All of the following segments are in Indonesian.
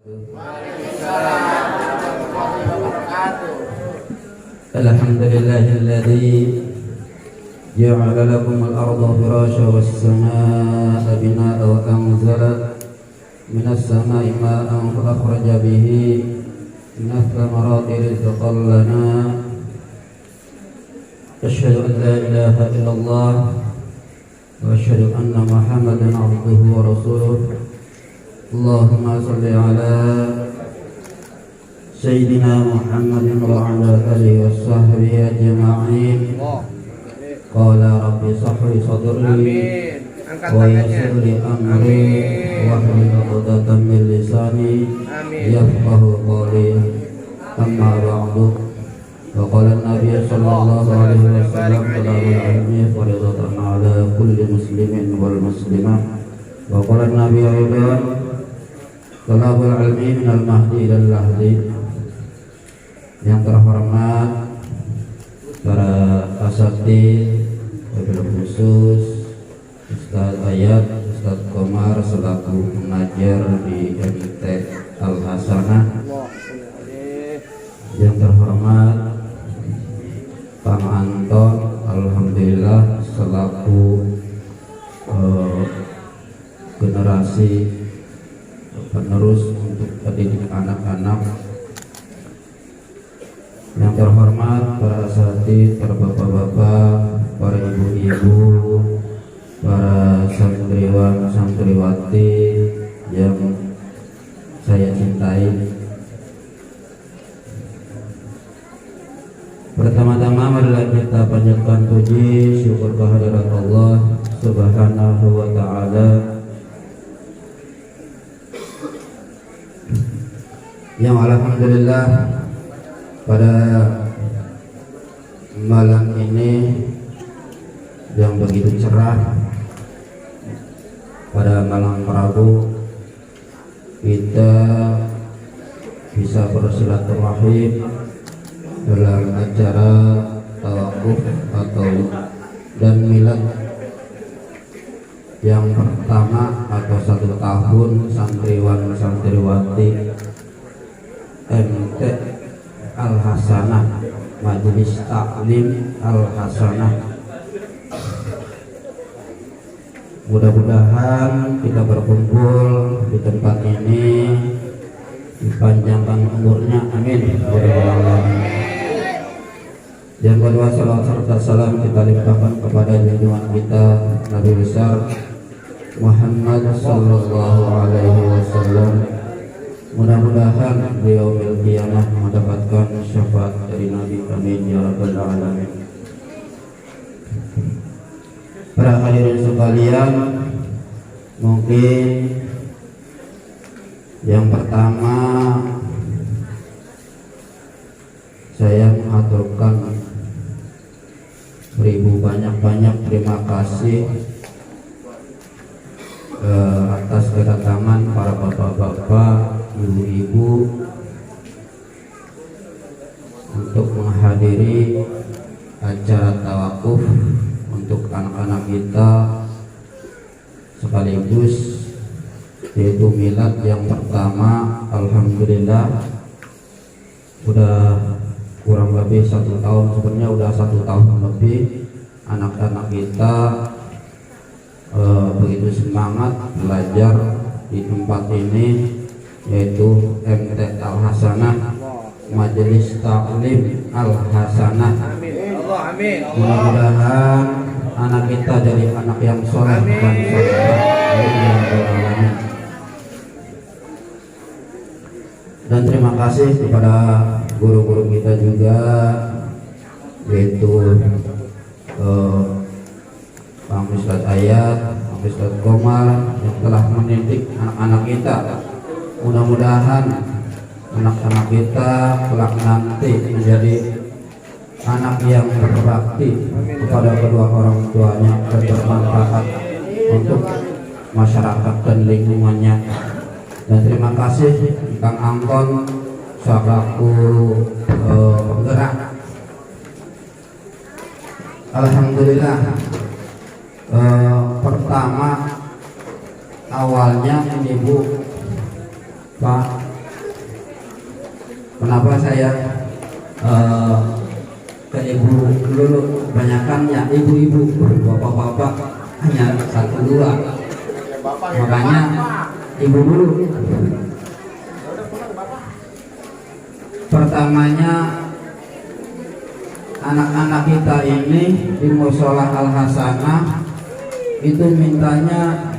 Waalaikumsalam warahmatullahi wabarakatuh. Alhamdulillahilladzi ja'ala lakumul arda firasyan was samaa'a binaa'a wa anzala minas samaa'i maa'an fa akhraja bihi minas thamarati rizqan lana. Asyhadu an la ilaha illallah wa asyhadu anna Muhammadan 'abduhu wa rasuluh. Allahumma shalli ala Sayyidina Muhammadin wa ala alihi wa sahbihi ajma'in. Qala rabbi sahli sadri wa yassir li amri wahlul 'uqdatam min lisani yafqahu qawli. Amma ba'du. Wa qala an-nabiy sallallahu alaihi wasallam talabul ilmi fardhatun 'ala kulli muslimin wal muslimah. Wa qala an-nabiy aidan talabul ilmi minal mahdi ilal lahdi. Yang terhormat para asatidz, wabil khusus Ustaz Ayat, Ustaz Komar selaku pengajar di MT Al-Hasanah. Yang terhormat Pak Anton, alhamdulillah selaku generasi penerus untuk pendidik anak-anak. Yang terhormat para asatidz, para bapak-bapak, para ibu-ibu, para santriwan, santriwati yang saya cintai. Pertama-tama marilah kita panjatkan puji syukur kehadirat Allah Subhanahu wa ta'ala yang alhamdulillah pada malam ini yang begitu cerah, pada malam Rabu kita bisa bersilaturahim dalam acara tawakuf atau dan milad yang pertama atau 1 tahun santriwan santriwati MT Al-Hasanah, Majelis Taklim Al-Hasanah. Mudah-mudahan kita berkumpul di tempat ini dipanjangkan umurnya, amin. Yang kedua, salawat serta salam kita limpahkan kepada junjungan kita Nabi besar Muhammad sallallahu alaihi wasallam. Mudah-mudahan beliau bil qiyamah mendapatkan syafaat dari Nabi, amin ya rabbal alamin. Para hadirin sekalian, mungkin yang pertama saya mengaturkan beribu banyak-banyak terima kasih atas kedatangan para bapak-bapak, ibu-ibu untuk menghadiri acara tawakuf untuk anak-anak kita, sekaligus yaitu milad yang pertama. Alhamdulillah udah kurang lebih 1 tahun, sebenarnya udah 1 tahun lebih anak-anak kita begitu semangat belajar di tempat ini, yaitu MT Al-Hasanah, Majelis Taklim Al-Hasanah. Mudah-mudahan anak kita jadi anak yang soleh dan solehah. Dan terima kasih kepada guru-guru kita juga, yaitu Pak Ustaz Ayat, Pak Ustaz Komar yang telah mendidik anak-anak kita. Mudah-mudahan anak-anak kita kelak nanti menjadi anak yang berbakti kepada kedua orang tuanya dan bermanfaat untuk masyarakat dan lingkungannya. Dan terima kasih Kang Angkon selaku penggerak. Alhamdulillah pertama awalnya ini Bu Pak Kenapa saya ke ibu dulu, kebanyakannya ibu-ibu, bapak-bapak hanya 1-2. Makanya ibu dulu. Pertamanya anak-anak kita ini di Mushola Al Hasanah itu mintanya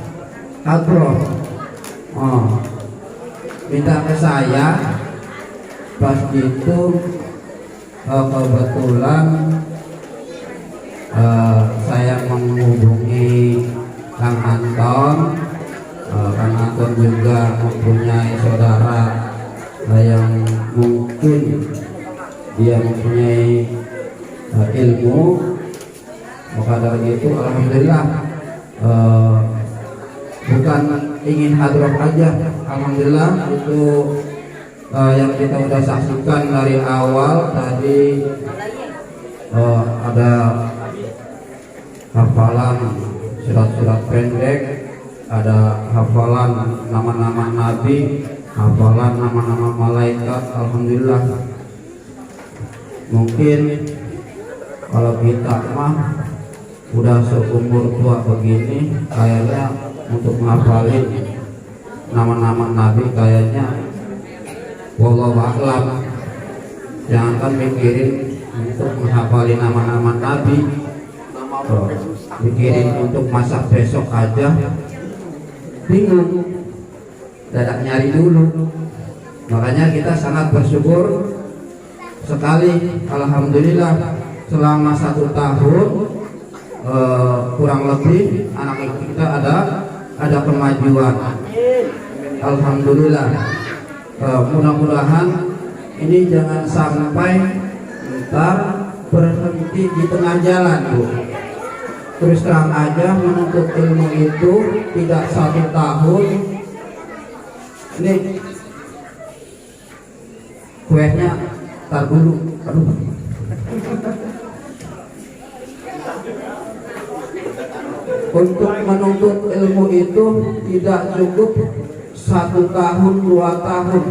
hadroh, minta ke saya. Pas itu kebetulan saya menghubungi Kang Anton. Kang Anton juga mempunyai saudara yang mungkin dia mempunyai ilmu. Maka dari itu alhamdulillah, bukan ingin hadroh aja, alhamdulillah itu yang kita sudah saksikan dari awal tadi. Ada hafalan surat-surat pendek, ada hafalan nama-nama nabi, hafalan nama-nama malaikat. Alhamdulillah. Mungkin kalau kita mah udah seumur tua begini, kayaknya untuk menghafalin nama-nama nabi kayaknya wallahu a'lam. Jangan mikirin untuk menghafalin nama-nama nabi, mikirin untuk masak besok aja bingung, dadak nyari dulu. Makanya kita sangat bersyukur sekali, alhamdulillah, selama 1 tahun kurang lebih anak kita ada kemajuan, alhamdulillah. Mudah-mudahan ini jangan sampai ntar berhenti di tengah jalan, Bu. Terus terang aja, menuntut ilmu itu tidak 1 tahun. Ini kuenya tar dulu, aduh. Untuk menuntut ilmu itu tidak cukup 1 tahun 2 tahun.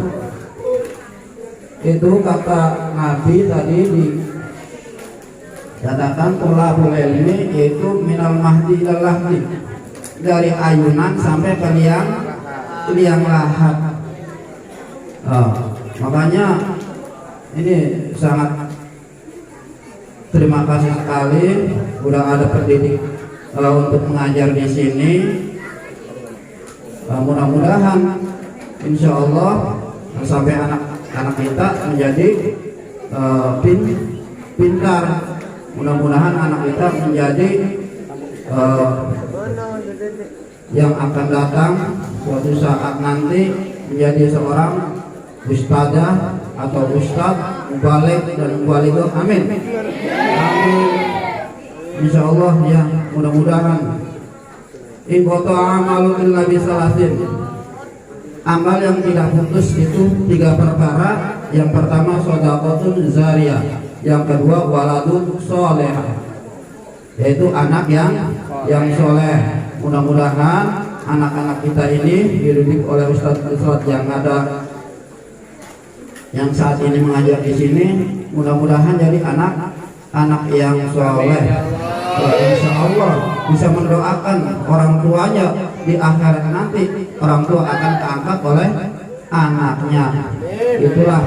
Itu kata Nabi tadi dikatakan tolabul ilmi yaitu minal mahdi ilal lahdi, dari ayunan sampai ke liang lahat. Makanya ini sangat terima kasih sekali udah ada pendidik untuk mengajar di sini. Mudah-mudahan insya Allah sampai anak-anak kita menjadi pintar. Mudah-mudahan anak kita menjadi yang akan datang suatu saat nanti menjadi seorang ustadzah atau ustadz, mubalik dan mubalighah. Amin. Amin. Insya Allah ya, mudah-mudahan. In qata'a amalu illa bisalasin. Amal yang tidak putus itu 3 perkara. Yang pertama shadaqatun zariyah, yang kedua waladun soleh, yaitu anak yang soleh. Mudah-mudahan anak-anak kita ini dididik oleh ustadz-ustadz yang ada, yang saat ini mengajar di sini. Mudah-mudahan jadi anak-anak yang soleh. Insya Allah bisa mendoakan orang tuanya di akhirat nanti, orang tua akan keangkat oleh anaknya. Itulah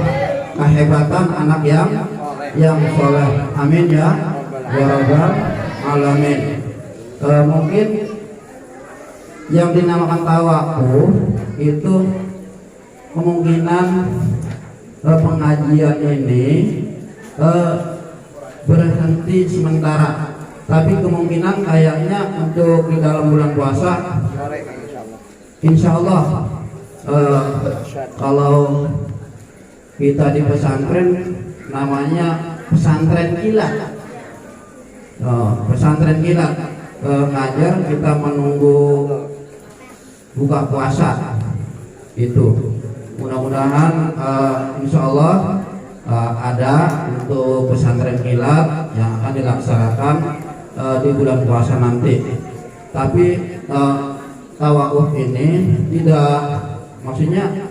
kehebatan anak yang soleh. Amin ya rabbal alamin. Mungkin yang dinamakan tawakuf itu kemungkinan pengajian ini berhenti sementara, tapi kemungkinan kayaknya untuk di dalam bulan puasa insya Allah kalau kita di pesantren namanya pesantren kilat, pesantren kilat ngajar kita menunggu buka puasa itu. Mudah-mudahan insya Allah ada untuk pesantren kilat yang akan dilaksanakan di bulan puasa nanti. Tapi tawakuf ini tidak, maksudnya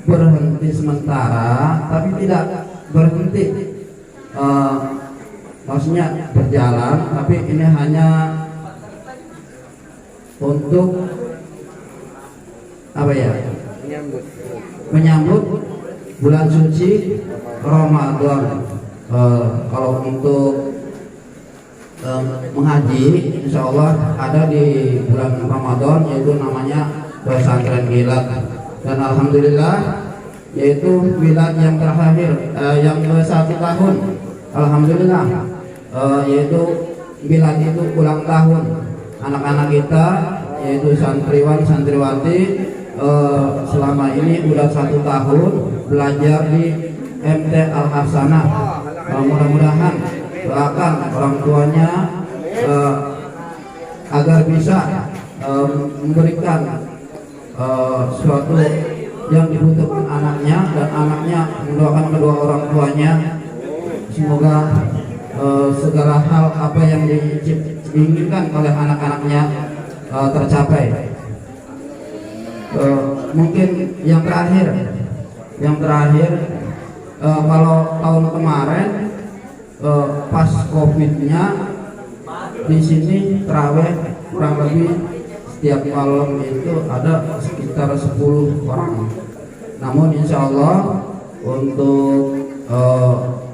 berhenti sementara, tapi tidak berhenti. Maksudnya berjalan, tapi ini hanya untuk apa ya? Menyambut bulan suci Ramadan. Kalau untuk mengaji, insya Allah ada di bulan Ramadan, yaitu namanya pesantren Milad. Dan alhamdulillah, yaitu Milad yang terakhir, yang ke-1 tahun. Alhamdulillah, yaitu Milad itu ulang tahun. Anak-anak kita, yaitu santriwan santriwati, selama ini udah 1 tahun belajar di MT Al Hasanah. Mudah-mudahan doakan orang tuanya agar bisa memberikan sesuatu yang dibutuhkan anaknya, dan anaknya mendoakan kedua orang tuanya. Semoga segala hal apa yang diinginkan oleh anak-anaknya tercapai. Mungkin yang terakhir, kalau tahun kemarin pas COVID-nya di sini terawih kurang lebih setiap malam itu ada sekitar 10 orang. Namun insya Allah untuk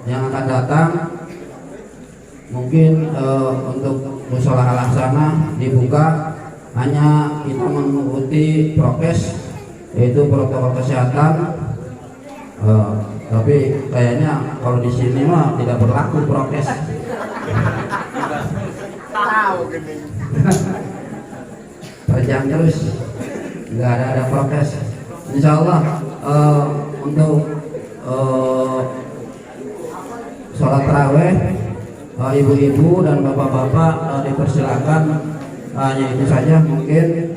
yang akan datang mungkin untuk mushola Al Hasanah dibuka, hanya kita mengikuti prokes, yaitu protokol kesehatan. Tapi kayaknya kalau di sini mah tidak berlaku prokes. Tahu gini. Terjang terus, nggak ada prokes. Insya Allah untuk sholat taraweh, ibu-ibu dan bapak-bapak dipersilakan. Hanya itu saja mungkin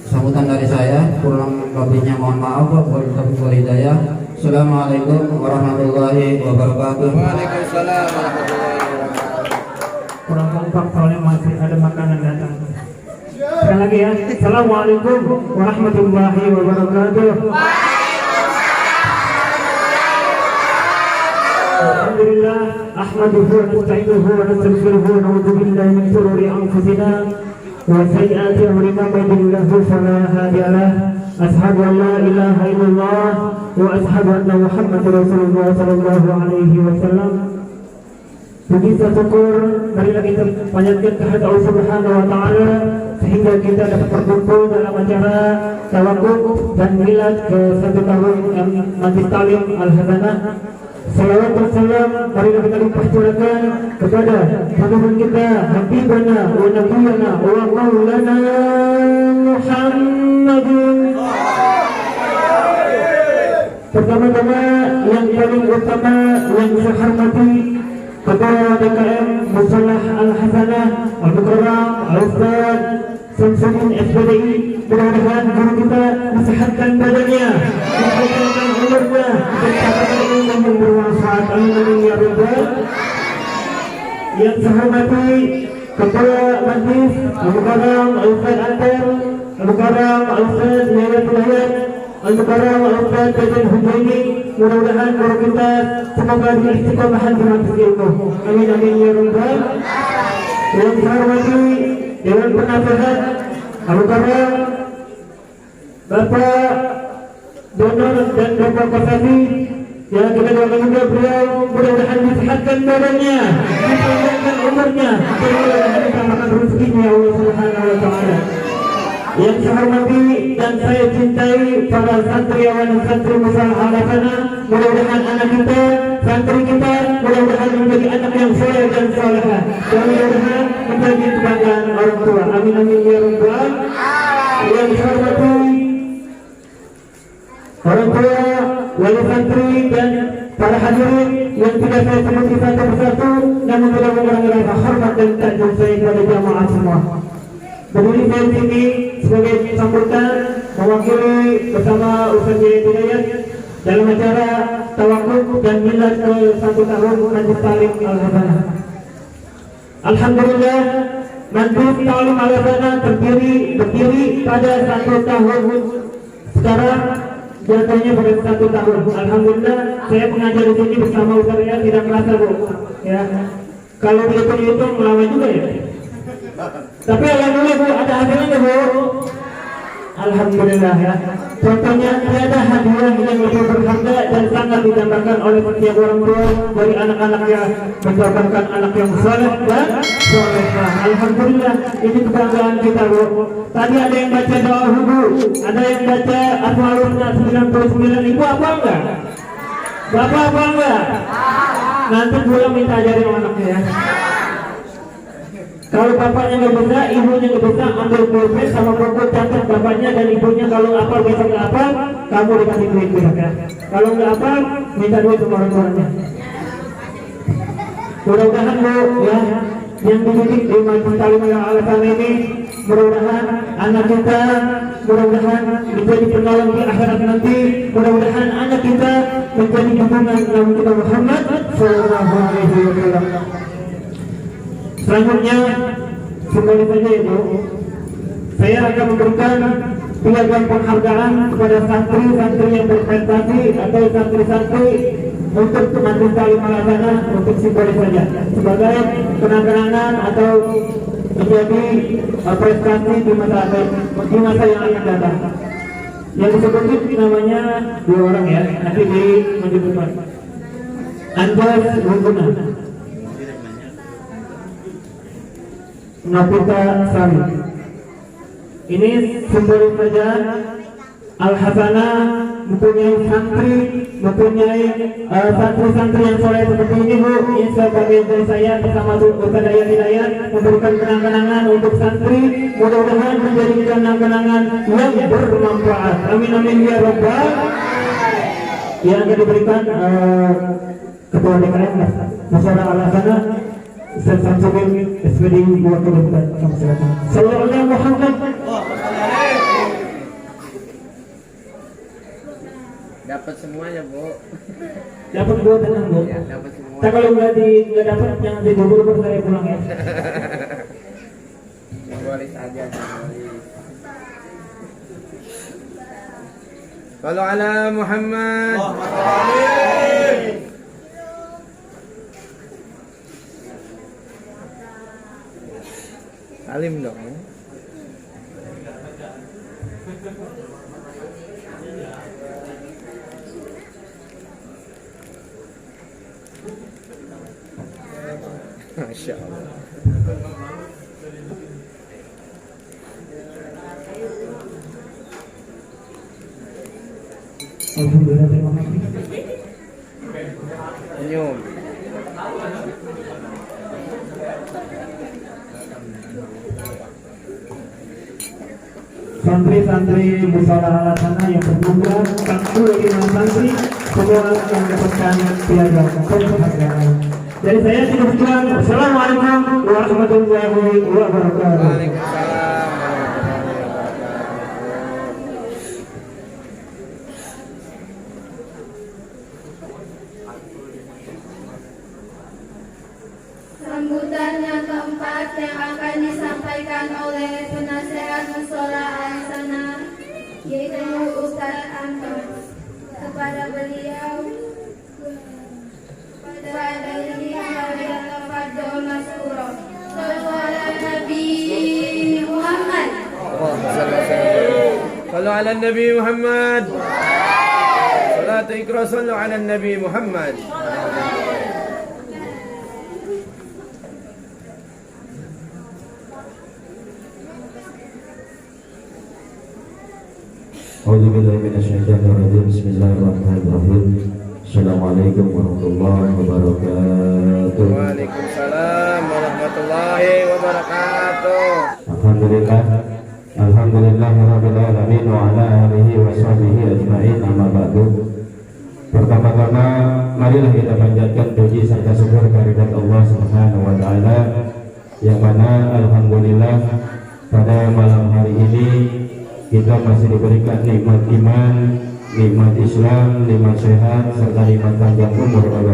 sambutan dari saya. Kurang lebihnya mohon maaf. Wabillahi hidayah. Assalamualaikum warahmatullahi wabarakatuh. Waalaikumsalam warahmatullahi wabarakatuh. Kurang kompak soalnya masih ada makanan datang. Sekali lagi ya. Assalamualaikum warahmatullahi wabarakatuh. Alhamdulillah, ahmaduhu wa nasta'inuhu wa nastaghfiruhu wa na'udzu billahi min shururi anfusina wa sayyiati a'malina man yahdihillahu fala hadiya lahu. Ashhadu an la ilaha illallah wa ashhadu anna Muhammadar Rasulullah sallallahu alaihi wasallam. Puji syukur marilah kita panjatkan kehadirat Allah Subhanahu wa taala sehingga kita dapat berkumpul dalam acara tawakuf dan milad ke 1 tahun Majlis Talim Al Hasanah. Salawat dan salam marilah kita limpahkan kepada junjungan kita, habibana wa nabiyana wa maulana Muhammadin. Pertama-tama yang paling utama yang saya hormati Ketua DKM Mushola Al Hasanah Al-Mukarram Al-Ustaz Samsudin SPDI. Mudah-mudahan guru kita disehatkan badannya, disehatkan umurnya, dan ilmu yang bermanfaat. Amin ya rabbal. Yang saya hormati Ketua Majlis Al-Mukarram Al-Ustaz Antar Al-Mukarram Al-Ustaz Yayatul Hayat Al-Mukarram Al-Ustaz Jajan Hujaini. Mudah-mudahan guru kita semoga diistiqomahan di majlis ilmu. Amin amin ya rabbal. Yang saya hormati Dewan Penasehat Al-Mukarram Bapak Donor dan Bapak Kasasi, ya kita doakan juga beliau mudah-mudahan disehatkan badannya, dipanjangkan umurnya, dan mudah-mudahan ditambahkan rezekinya Allah Subhanahu wa taala. Yang saya hormati dan saya cintai para santriwan dan santri Mushola Al Hasanah, mudah-mudahan anak kita, santri kita, mudah-mudahan menjadi anak yang soleh dan solehah, dan mudah-mudahan menjadi kebanggaan orang tua. Amin amin ya rabbal. Yang saya hormati orang tua, wali santri dan para hadirin yang tidak saya sebuti satu persatu, namun tidak mengurangi rasa hormat dan takjub saya kepada jamaah semua. Berdiri saya di sini sebagai sambutan mewakili bersama Ustaz Hidayat dalam acara tawakuf dan milad ke 1 tahun Majlis Talim Al Hasanah. Alhamdulillah, Majlis Talim Al Hasanah berdiri pada 1 tahun Sekarang jatuhnya pada 1 tahun. Alhamdulillah saya mengajar di sini bersama Ustaz ya, tidak merasa Bu. Ya. Kalau dihitung-hitung lama juga ya. Tapi alhamdulillah Bu, ada hasilnya Bu. Alhamdulillah ya. Contohnya tiada hadiah yang lebih berharga dan sangat didambakan oleh setiap orang tua dari anak-anak yang mendapatkan anak yang saleh dan solehah. Alhamdulillah, ini kebanggaan kita Bu. Tadi ada yang baca doa hudu, ada yang baca Asmaul-Husna 99. Ibu apa enggak? Bapak apa enggak? Nanti pulang minta ajarin anaknya ya. Kalau bapaknya nggak bisa, ibunya nggak bisa, ambil pulpen sama buku catat bapaknya dan ibunya. Kalau apa besok nggak apa, kamu dikasih duit besok ya. Kalau nggak apa, minta duit sama orang tuanya. Mudah-mudahan Bu ya, yang dididik di Majelis Taklim yang alasan ini, mudah-mudahan anak kita, mudah-mudahan menjadi penolong di akhirat nanti, mudah-mudahan anak kita menjadi junjungan Nabi kita Muhammad Sallallahu Alaihi Wasallam. Selanjutnya, kembali saja ya Bu, saya akan memberikan piagam penghargaan kepada santri-santri yang berprestasi atau santri-santri untuk Majelis Taklim Al-Hasanah untuk simbolis saja sebagai kenang-kenangan atau menjadi prestasi di masa yang akan datang. Yang disebut namanya 2 orang ya, nanti di depan. Anjas Runguna, Nafita Sari. Ini simbolis saja Al-Hasanah mempunyai santri, mempunyai santri-santri yang soleh seperti ini Bu. Ini sebagai dari saya bersama Ustaz Hidayat memberikan kenang-kenangan untuk santri. Mudah-mudahan menjadi kenang-kenangan yang bermanfaat. Amin amin ya rabbal. Yang akan diberikan Ketua DKM Musyawarah Al-Hasanah Ustaz Samsudin SPD 2024. Sallallahu alaihi Muhammad. Dapat semuanya Bu. Dapat Bu, tenang Bu. Ya, dapat semua. Tapi kalau nggak dapat jangan diburu-buru saya pulang ya. Simbolis aja, simbolis. Sallu ala Muhammad. Salim dong. Masya Allah. Alhamdulillah, terima kasih. Senyum. Santri-santri Musyawarah Al-Hasanah yang berjumlah 45 santri, semua akan mendapatkan piagam penghargaan. Dari saya cukup sekian. Assalamualaikum warahmatullahi wabarakatuh. Waalaikumsalam warahmatullahi wabarakatuh. Sambutan yang keempat yang akan disampaikan oleh penasehat Musyawarah Al-Hasanah yaitu Ustaz Anton. Kepada beliau صلوا على النبي محمد. صلاة إكرام صلوا على النبي محمد. A'udzubillahi minasyaitonirrajim. Bismillahirrahmanirrahim. Assalamualaikum warahmatullahi wabarakatuh. Waalaikumsalam warahmatullahi wabarakatuh. Alhamdulillahirabbil alamin wa ala alihi wa sahbihi ajmain. Amma ba'du. Pertama-tama marilah kita panjatkan puji serta syukur kehadirat Allah Subhanahu wa taala yang mana alhamdulillah pada malam hari ini kita masih diberikan nikmat iman, nikmat Islam, nikmat sehat, serta nikmat panjang umur oleh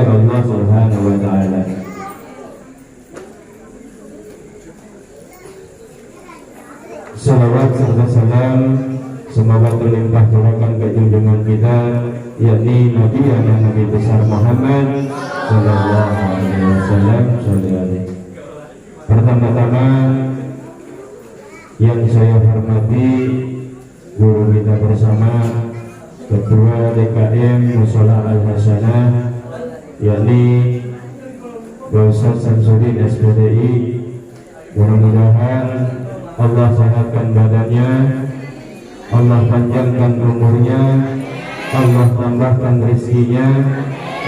Allah Subhanahu wa taala. Salawat serta salam semoga melimpah curahkan ke junjungan kita, yakni Nabi yang Nabi besar Muhammad Sallallahu Alaihi Wasallam. Pertama-tama yang saya hormati guru kita bersama, Ketua DKM Mushola Al-Hasanah, yakni Ustaz Samsudin SPDI. Mudah-mudahan Allah sehatkan badannya, Allah panjangkan umurnya, Allah tambahkan rezekinya,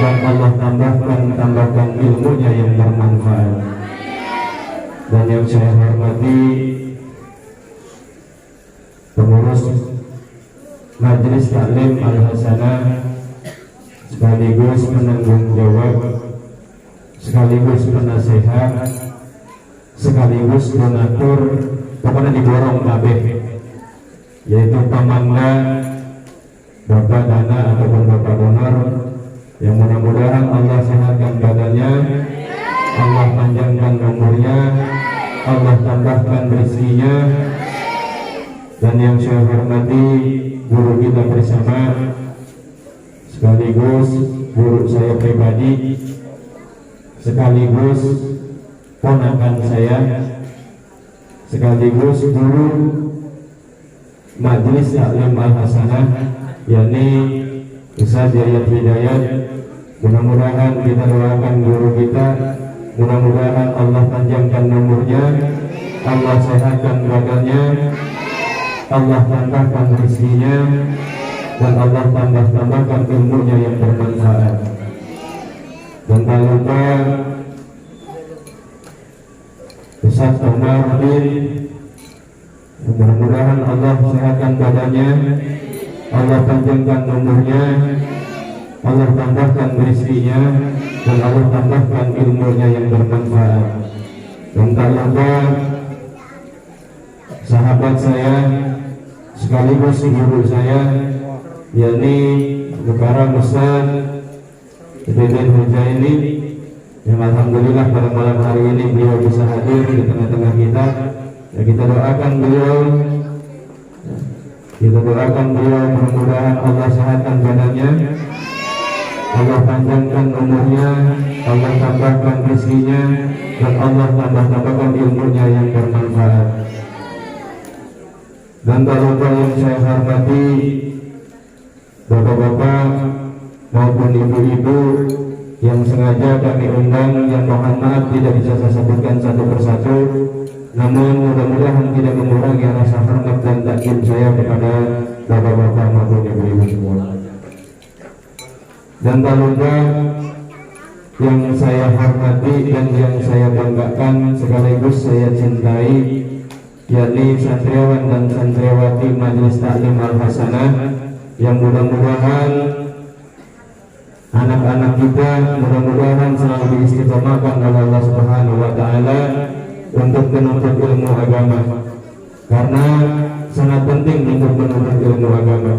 dan Allah tambahkan ilmunya yang bermanfaat. Dan yang saya hormati pengurus Majelis Taklim Al-Hasanah, sekaligus penanggung jawab, sekaligus penasehat, sekaligus donatur, pokoknya diborong kabeh, yaitu pamangga, bapak dana ataupun bapak donor, yang mudah-mudahan Allah sehatkan badannya, Allah panjangkan umurnya, Allah tambahkan rezekinya. Dan yang saya hormati guru kita bersama, sekaligus guru saya pribadi, sekaligus ponakan saya, sekaligus guru Majelis Taklim Al-Hasanah, yakni Ustaz Yayat Hidayat. Mudah-mudahan kita doakan guru kita, mudah-mudahan Allah panjangkan umurnya, Allah sehatkan badannya, Allah tambahkan rezekinya, dan Allah tambahkan ilmunya yang bermanfaat. Dan tak lupa Ustaz Omar bin, mudah-mudahan Allah sehatkan badannya, Allah panjangkan umurnya, Allah tambahkan rezekinya, dan Allah tambahkan ilmunya yang bermanfaat. Dan tak lupa sahabat saya sekaligus guru saya, yakni Mukarram Ustaz Deden Hujaini, yang alhamdulillah pada malam hari ini beliau bisa hadir di tengah-tengah kita. Ya, kita doakan beliau, mudah-mudahan Allah sehatkan badannya, Allah panjangkan umurnya, Allah tambahkan rezekinya, dan Allah tambahkan ilmunya yang bermanfaat. Dan tak lupa yang saya hormati bapak-bapak maupun ibu-ibu yang sengaja kami undang, yang mohon maaf tidak bisa saya sebutkan satu persatu, namun mudah-mudahan tidak mengurangi rasa hormat dan takjub saya kepada bapak-bapak maupun ibu-ibu semua. Dan tak lupa yang saya hormati dan yang saya banggakan sekaligus saya cintai, yakni santriwan dan santriwati Majelis Taklim Al-Hasanah, yang mudah-mudahan anak-anak kita mudah-mudahan selalu diistiqomahkan oleh Allah Subhanahu wa taala untuk menuntut ilmu agama, karena sangat penting untuk menuntut ilmu agama.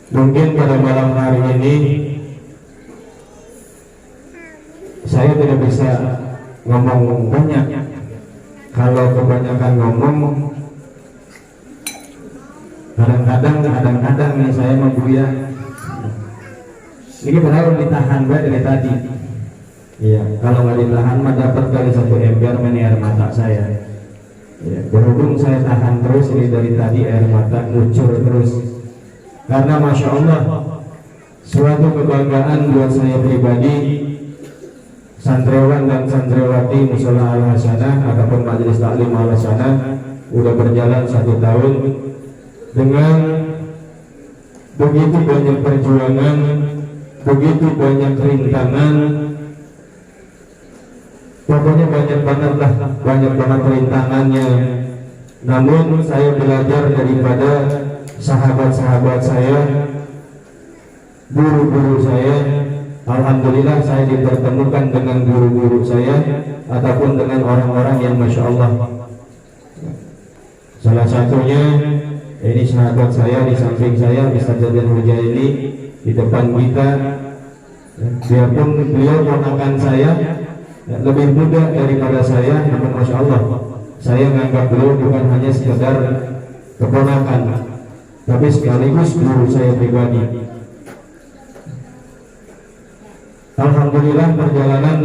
Mungkin pada malam hari ini saya tidak bisa ngomong banyak. Kalau kebanyakan ngomong, kadang-kadang nih saya membuya. Ini padahal ditahan dari tadi. Iya, kalau nggak ditahan mah dapat kali 1 ember ini air mata saya. Ya, berhubung saya tahan terus ini dari tadi air mata ngucur terus. Karena masya Allah, suatu kebanggaan buat saya pribadi, santriwan dan santriwati Mushola Al-Hasanah ataupun Majelis Taklim Al-Hasanah udah berjalan 1 tahun dengan begitu banyak perjuangan, begitu banyak rintangan. Pokoknya banyak banget rintangannya. Namun saya belajar daripada sahabat-sahabat saya, guru-guru saya. Alhamdulillah saya dipertemukan dengan guru-guru saya ataupun dengan orang-orang yang masya Allah. Salah satunya ini sahabat saya di samping saya, Ustaz Deden Hujaini di depan kita. Biarpun beliau ponakan saya, lebih muda daripada saya, namun masya Allah saya menganggap beliau bukan hanya sekedar keponakan, tapi sekaligus guru saya pribadi. Alhamdulillah perjalanan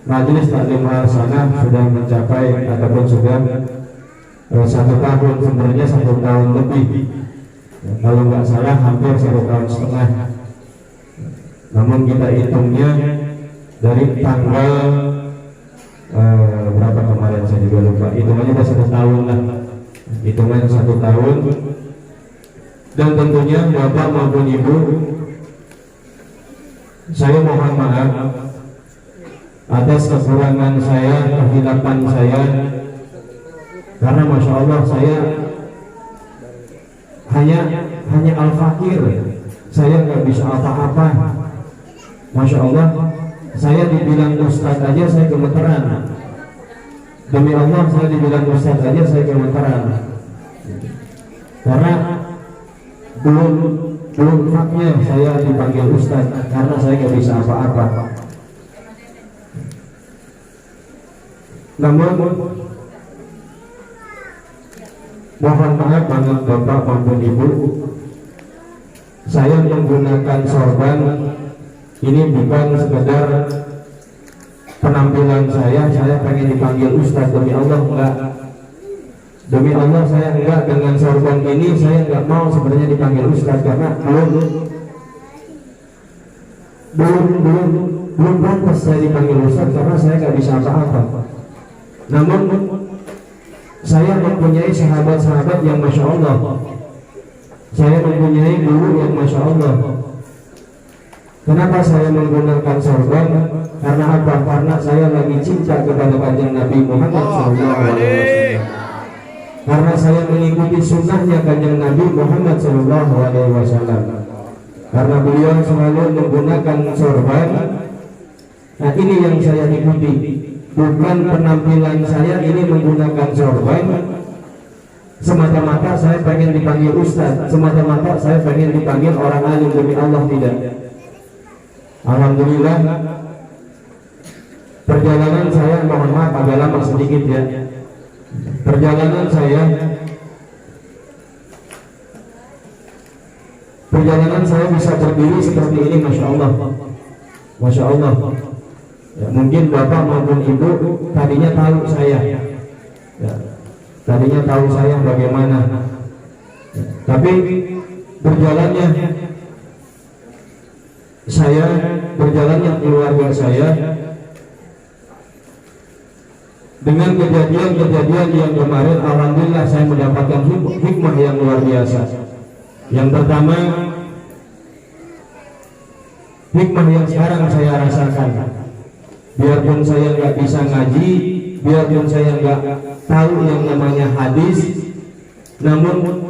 Majelis Taklim Al-Hasanah sudah mencapai ataupun sudah 1 tahun, sebenarnya 1 tahun lebih, kalau nggak salah hampir 1,5 tahun. Namun kita hitungnya dari tanggal berapa kemarin saya juga lupa, hitungannya udah 1 tahun lah, hitungannya 1 tahun. Dan tentunya Bapak maupun Ibu, saya mohon maaf atas kekurangan saya, kehilapan saya, karena Masya Allah saya hanya al-fakir, saya nggak bisa apa-apa. Masya Allah, saya dibilang ustaz aja saya gemeteran. Demi Allah, saya dibilang ustaz aja saya gemeteran, karena belum haknya saya dipanggil ustaz, karena saya nggak bisa apa-apa. Namun mohon maaf banget Bapak maupun Ibu, saya menggunakan sorban ini bukan sekedar penampilan saya pengen dipanggil ustaz. Demi Allah enggak, demi Allah saya enggak, dengan sorban ini saya enggak mau sebenarnya dipanggil ustaz, karena belum pantas saya dipanggil ustaz, karena saya enggak bisa apa-apa. Namun saya mempunyai sahabat-sahabat yang Masya Allah, saya mempunyai guru yang Masya Allah. Kenapa saya menggunakan sorban? Karena apa? Karena saya lagi cinta kepada kanjeng Nabi Muhammad SAW. Karena saya mengikuti sunnahnya kanjeng Nabi Muhammad SAW. Karena beliau selalu menggunakan sorban. Nah, ini yang saya ikuti. Bukan penampilan saya ini menggunakan sorban semata-mata saya pengen dipanggil ustaz, semata-mata saya pengen dipanggil orang alim. Demi Allah tidak. Alhamdulillah perjalanan saya, mohon maaf agak lama sedikit ya. Perjalanan saya bisa berdiri seperti ini, Masya Allah, Masya Allah. Ya, mungkin Bapak maupun Ibu tadinya tahu saya, ya, tadinya tahu saya bagaimana, ya, tapi berjalannya keluarga saya dengan kejadian yang kemarin, alhamdulillah saya mendapatkan hikmah yang luar biasa. Yang pertama, hikmah yang sekarang saya rasakan, biarpun saya nggak bisa ngaji, biarpun saya nggak tahu yang namanya hadis, namun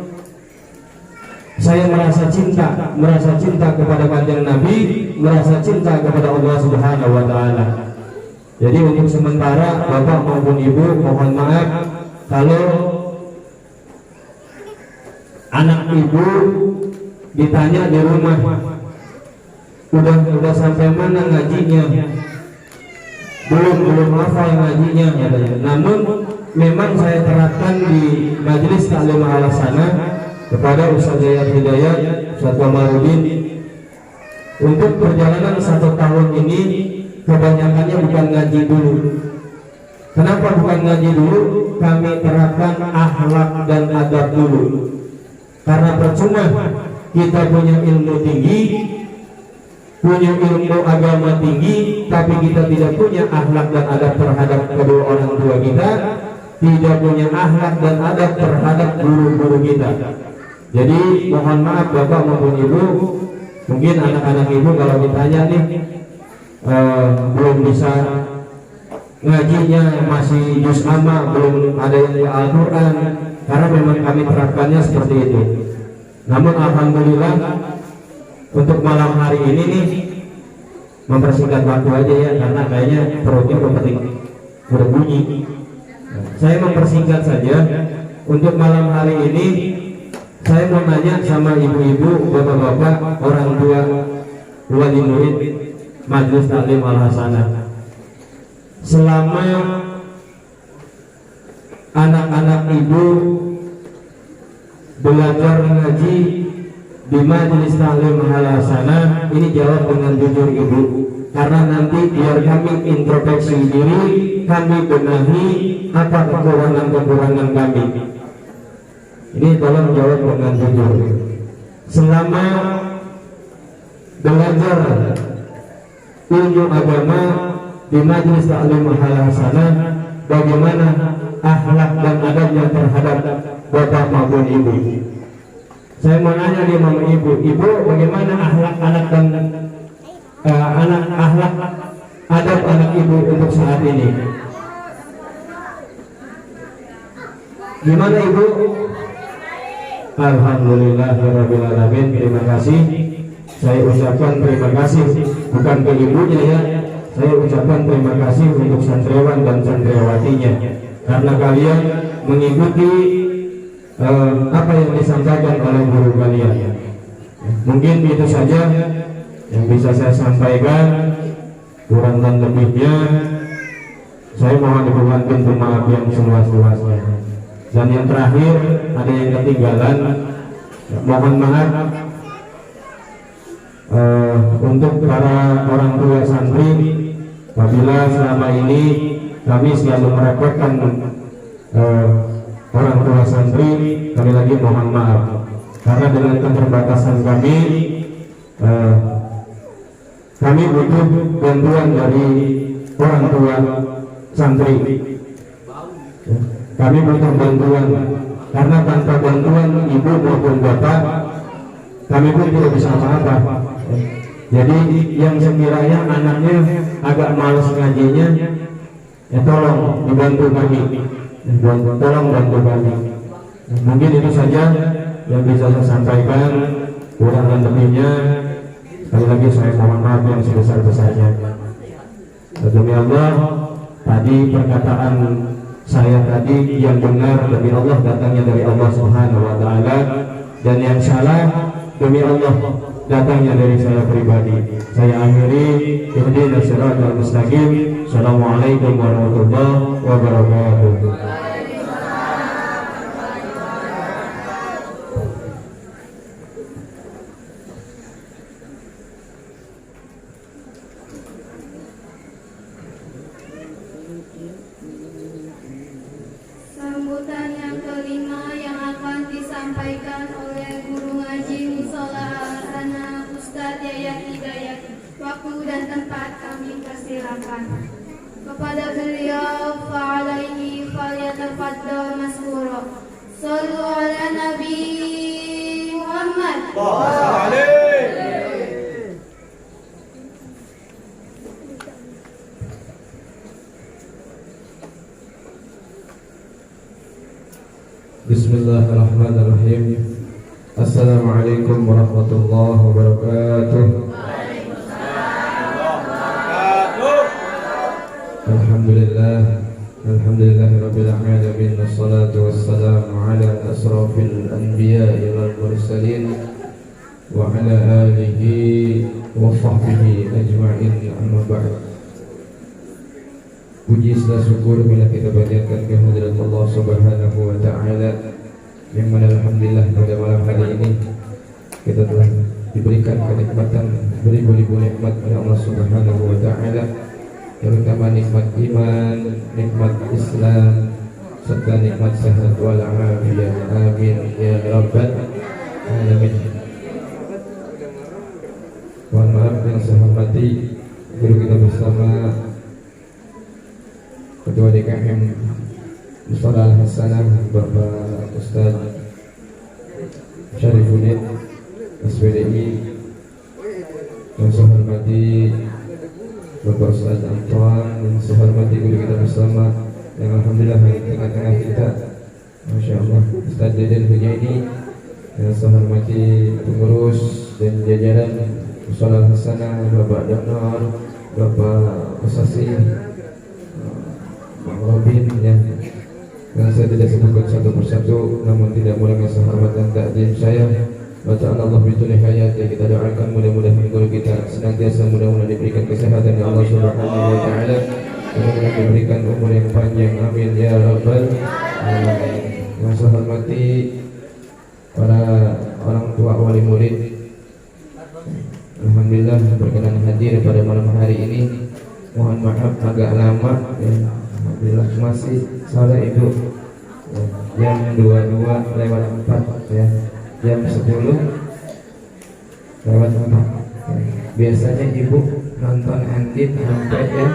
saya merasa cinta kepada kanjeng Nabi, merasa cinta kepada Allah Subhanahu wa Ta'ala. Jadi untuk sementara Bapak maupun Ibu mohon maaf kalau anak Ibu ditanya di rumah udah sampai mana ngajinya, belum hafal ngajinya katanya. Namun memang saya terapkan di Majelis Taklim Al-Hasanah kepada Ustaz Zayad Hidayat, Ustaz Kamarudin, untuk perjalanan 1 tahun ini kebanyakannya bukan ngaji dulu. Kenapa bukan ngaji dulu? Kami terapkan akhlak dan adab dulu. Karena percuma kita punya ilmu tinggi, punya ilmu agama tinggi, tapi kita tidak punya akhlak dan adab terhadap kedua orang tua kita, tidak punya akhlak dan adab terhadap guru-guru kita. Jadi mohon maaf Bapak maupun Ibu, mungkin anak-anak Ibu kalau ditanya nih belum bisa ngajinya, masih juz amma, belum ada yang Al-Quran, karena memang kami terapkannya seperti itu. Namun alhamdulillah untuk malam hari ini nih mempersingkat waktu aja ya, karena kayaknya perutnya berbunyi. Saya mempersingkat saja. Untuk malam hari ini saya mau nanya sama ibu-ibu, bapak-bapak, orang tua, wali murid Majelis Taklim Al-Hasanah, selama anak-anak ibu belajar ngaji di majelis taklim halasana, ini jawab dengan jujur ibu, karena nanti biar kami introspeksi diri, kami benahi apa kekurangan-kekurangan kami. Ini tolong jawab dengan jujur. Selama belajar ilmu agama di majelis taklim halasana, bagaimana akhlak dan adabnya terhadap bapak maupun ibu? Saya mau nanya dia mama ibu, bagaimana akhlak anak dan akhlak adab anak ibu untuk saat ini? Gimana ibu? Alhamdulillahirabbil alamin. Terima kasih. Saya ucapkan terima kasih bukan ke ibunya ya. Saya ucapkan terima kasih untuk santriwan dan santriwatinya karena kalian mengikuti apa yang disampaikan oleh guru kalian. Mungkin itu saja yang bisa saya sampaikan. Kurang dan lebihnya saya mohon diberikan pintu maaf yang seluas-luasnya. Dan yang terakhir, ada yang ketinggalan, mohon maaf untuk para orang tua santri, apabila selama ini kami selalu merepotkan orang tua santri, kami lagi mohon maaf karena dengan keterbatasan kami butuh bantuan dari orang tua santri. Kami butuh bantuan karena tanpa bantuan ibu maupun bapak kami pun tidak bisa apa-apa. Jadi yang sekiranya anaknya agak malas ngajinya, ya tolong dibantu kami. Tolong bantu kami. Mungkin itu saja yang bisa saya sampaikan. Kurang dan lebihnya sekali lagi saya mohon maaf yang sebesar-besarnya. Demi Allah, tadi perkataan saya tadi yang benar demi Allah datangnya dari Allah Subhanahu wa taala, dan yang salah demi Allah datangnya dari saya pribadi. Saya akhiri, ihdinas siratal mustaqim. Assalamualaikum warahmatullahi wabarakatuh. Sambutan yang kelima yang akan disampaikan oleh guru ngaji Musola Al-Sana Ustadz Yayat Hidayat. Waktu dan tempat kami persilakan. Kepada beliau, fa'alaihi falyatafaddal maskura. Sallu ala Nabi Muhammad. Bismillahirrahmanirrahim. Assalamualaikum warahmatullahi wabarakatuh. Alhamdulillahirabbil alamin. Wassalatu wassalamu ala asrafil anbiya'i wal mursalin wa ala alihi wa sahbihi ajma'in, amma ba'd. Puji serta syukur bila kita panjatkan kehadirat Allah Subhanahu wa taala, yang mana alhamdulillah pada malam hari ini kita telah diberikan kenikmatan beribu-ribu nikmat oleh Allah Subhanahu wa taala, terutama nikmat iman, nikmat Islam, serta nikmat sehat wal afiyah. Amin ya rabbal alamin. Mohon maaf yang saya hormati guru kita bersama, Ketua DKM Musola Al-Hasanah Bapak Ustaz Syarifuddin SPDI, yang saya hormati Bapak Ustaz Antoine, yang saya hormati guru kita bersama yang alhamdulillah di tengah-tengah kita, Masya Allah, Ustaz Deden Hujaini, yang saya hormati pengurus dan jajaran Musola Al-Hasanah, Bapak Daknar, Bapak Usasi, Bang Robin, yang saya tidak sebutkan satu persatu, namun tidak mulai saya hormat dan takdim saya. Baca Allah bituli hayat, yang kita doakan mudah-mudahan guru kita senantiasa mudah-mudahan diberikan kesehatan ya Allah Subhanahu wa taala, mudah-mudahan diberikan umur yang panjang, amin ya rabbal alamin. Yang saya hormati wali murid. Alhamdulillah berkenan hadir pada malam hari ini. Mohon maaf agak lama ya. Alhamdulillah masih salah ibu ya. Jam 22:04 ya. Jam 10 lewat 4 ya. Biasanya ibu nonton Andin sampai ya.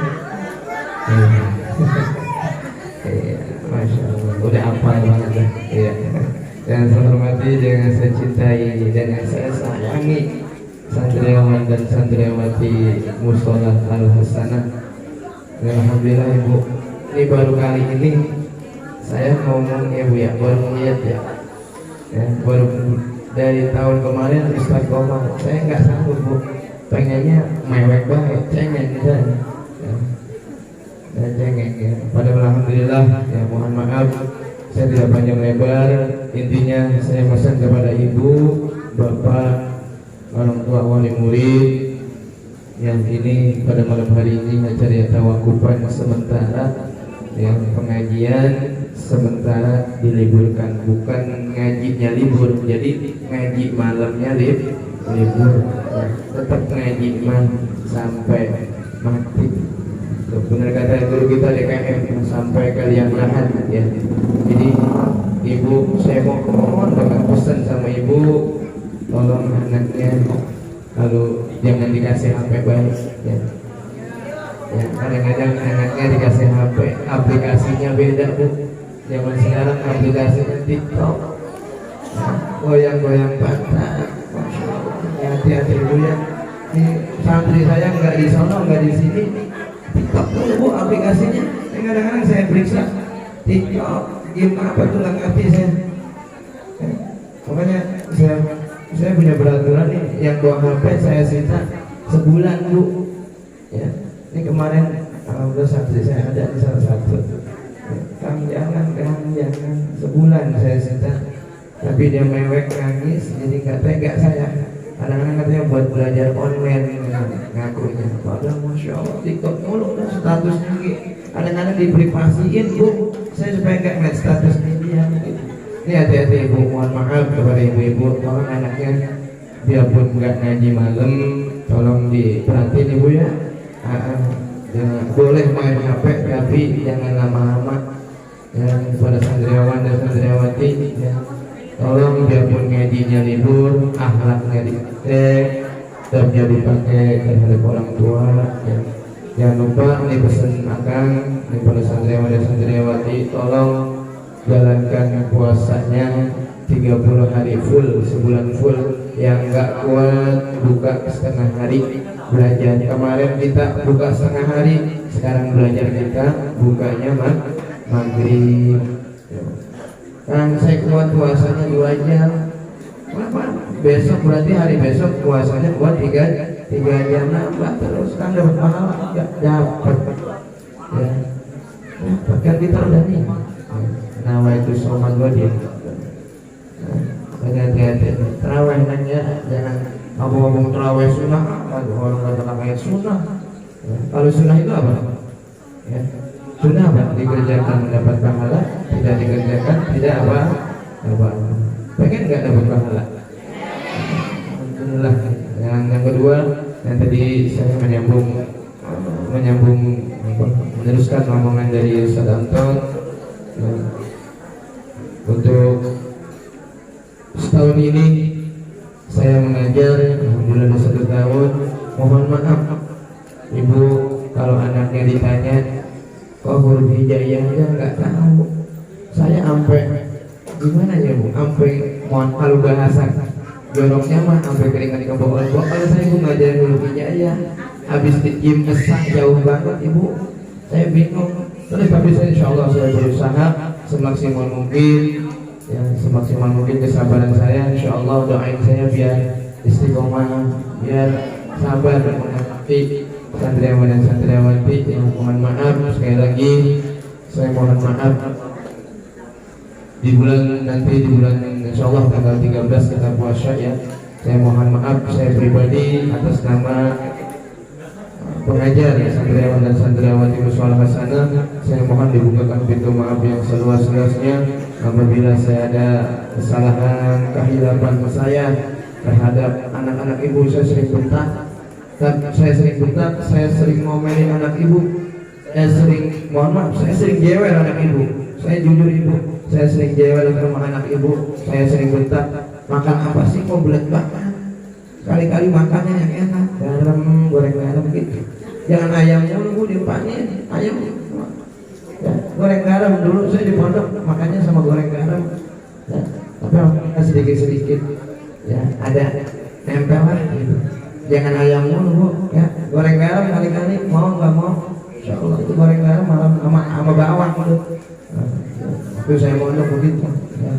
Iya, Masya Allah, udah hafal banget lah. Iya. Yang saya hormati, yang saya cintai, dan yang saya sayangi, santriawan dan santriawati Musholah Al Hasanah. Alhamdulillah ibu, ini baru kali ini saya ngomong ya bu ya, baru lihat ya, baru dari tahun kemarin Ustaz Komar, saya nggak sanggup bu, pengennya mewek banget, cengeng dan cengeng ya. Padahal alhamdulillah ya, mohon maaf saya tidak panjang lebar. Intinya saya pesan kepada ibu, bapak, orang tua wali murid yang ini pada malam hari ini acara tawakupan sementara, yang pengajian sementara diliburkan, bukan ngajinya libur, jadi ngaji malamnya libur ya. Tetap ngaji sampai mati. Benar kata guru kita DKM, sampai kalian nahan ya. Jadi ibu, saya mohon dengan pesan sama ibu, tolong anaknya kalau jangan dikasih HP baik ya. Ya, kadang-kadang anaknya dikasih HP, aplikasinya beda bu. Zaman sekarang aplikasinya TikTok, goyang-goyang pantat. Masya Allah, hati-hati ibu ya. Ini santri saya nggak di sono, nggak di sini. TikTok dulu bu aplikasinya. Kadang-kadang saya periksa TikTok, game apa tuh nggak ngerti saya. Makanya saya punya peraturan nih, yang bawa HP saya sita sebulan bu. Ya, ini kemarin alhamdulillah santri saya ada di salah satu. Kang jangan sebulan saya sita. Tapi dia mewek nangis, jadi nggak tega saya. Kadang-kadang katanya buat belajar online ngakunya. Padahal Masya Allah TikTok mulu dan status tinggi. Kadang-kadang diprivasiin bu, saya supaya nggak ngeliat status dia gitu. Ini hati-hati ibu, mohon maaf kepada ibu-ibu, tolong anaknya biarpun nggak ngaji malam, tolong diperhatiin ibu ya. Jangan, boleh main HP tapi jangan lama-lama. Yang pada santriawan dan santriawati ya. Tolong biarpun ngajinya libur, akhlaknya tetapnya dipakai terhadap orang tua ya. Jangan lupa ini pesan akang, ini pada santriawan dan santriawati, tolong jalankan puasanya 30 hari full, sebulan full. Yang nggak kuat buka setengah hari belajar. Kemarin kita buka setengah hari, sekarang belajar kita bukanya maghrib. Kan saya kuat puasanya 2 jam. Besok berarti hari besok puasanya kuat 3 jam, nambah terus kan dapat pahala nggak dapat ya. Kan kita udah nih nawa itu sama gua dia. Hati-hati terawih nanya, jangan ngomong terawih sunnah, orang kata kayak sunnah. Kalau sunnah itu apa ya? Sunnah apa? Dikerjakan mendapat pahala, tidak dikerjakan tidak apa. Pengen nggak dapat pahala? Alhamdulillah. Yang kedua, yang tadi saya menyambung meneruskan omongan dari Ustaz Anton. Untuk setahun ini saya mengajar, alhamdulillah sudah 1 tahun. Mohon maaf ibu kalau anaknya ditanya, kok huruf hijaiyahnya nggak tahu. Saya sampai gimana ya bu, sampai mohon kalau bahasa joroknya mah sampai keringat di kebawah. Kalau saya ibu ngajarin huruf hijaiyah, habis di gym esah jauh banget ibu, saya bingung. Terus tapi saya insya Allah saya berusaha semaksimal mungkin, ya semaksimal mungkin kesabaran saya. Insya Allah doain saya biar istiqomah, biar sabar menghadapi santriawan dan santriawati. Mohon maaf sekali lagi, saya mohon maaf. Di bulan insya Allah tanggal 13 kita puasa ya. Saya mohon maaf, saya pribadi atas nama pengajar santriawan dan santriawati Musholah Hasanah, saya mohon dibukakan pintu maaf yang seluas-luasnya apabila saya ada kesalahan, kehilapan saya. terhadap anak-anak ibu. Saya sering bentak, dan saya sering bentak, saya sering ngomelin anak ibu, saya sering, mohon maaf, saya sering jewel anak ibu. Saya jujur ibu, saya sering jewel ke rumah anak ibu, saya sering bentak, makan apa sih kok belet banget, kali-kali makannya yang enak, garam, goreng garam gitu, jangan ayam mulu di depannya, ayam ya, goreng garam. Dulu saya di pondok makannya sama goreng garam ya, tapi alhamdulillah sedikit-sedikit ya ada nempel lah gitu. Jangan ayam mulu bu ya, goreng garam kali-kali, mau nggak mau insya Allah itu goreng garam malam sama bawang gitu. Itu saya mondok begitu ya.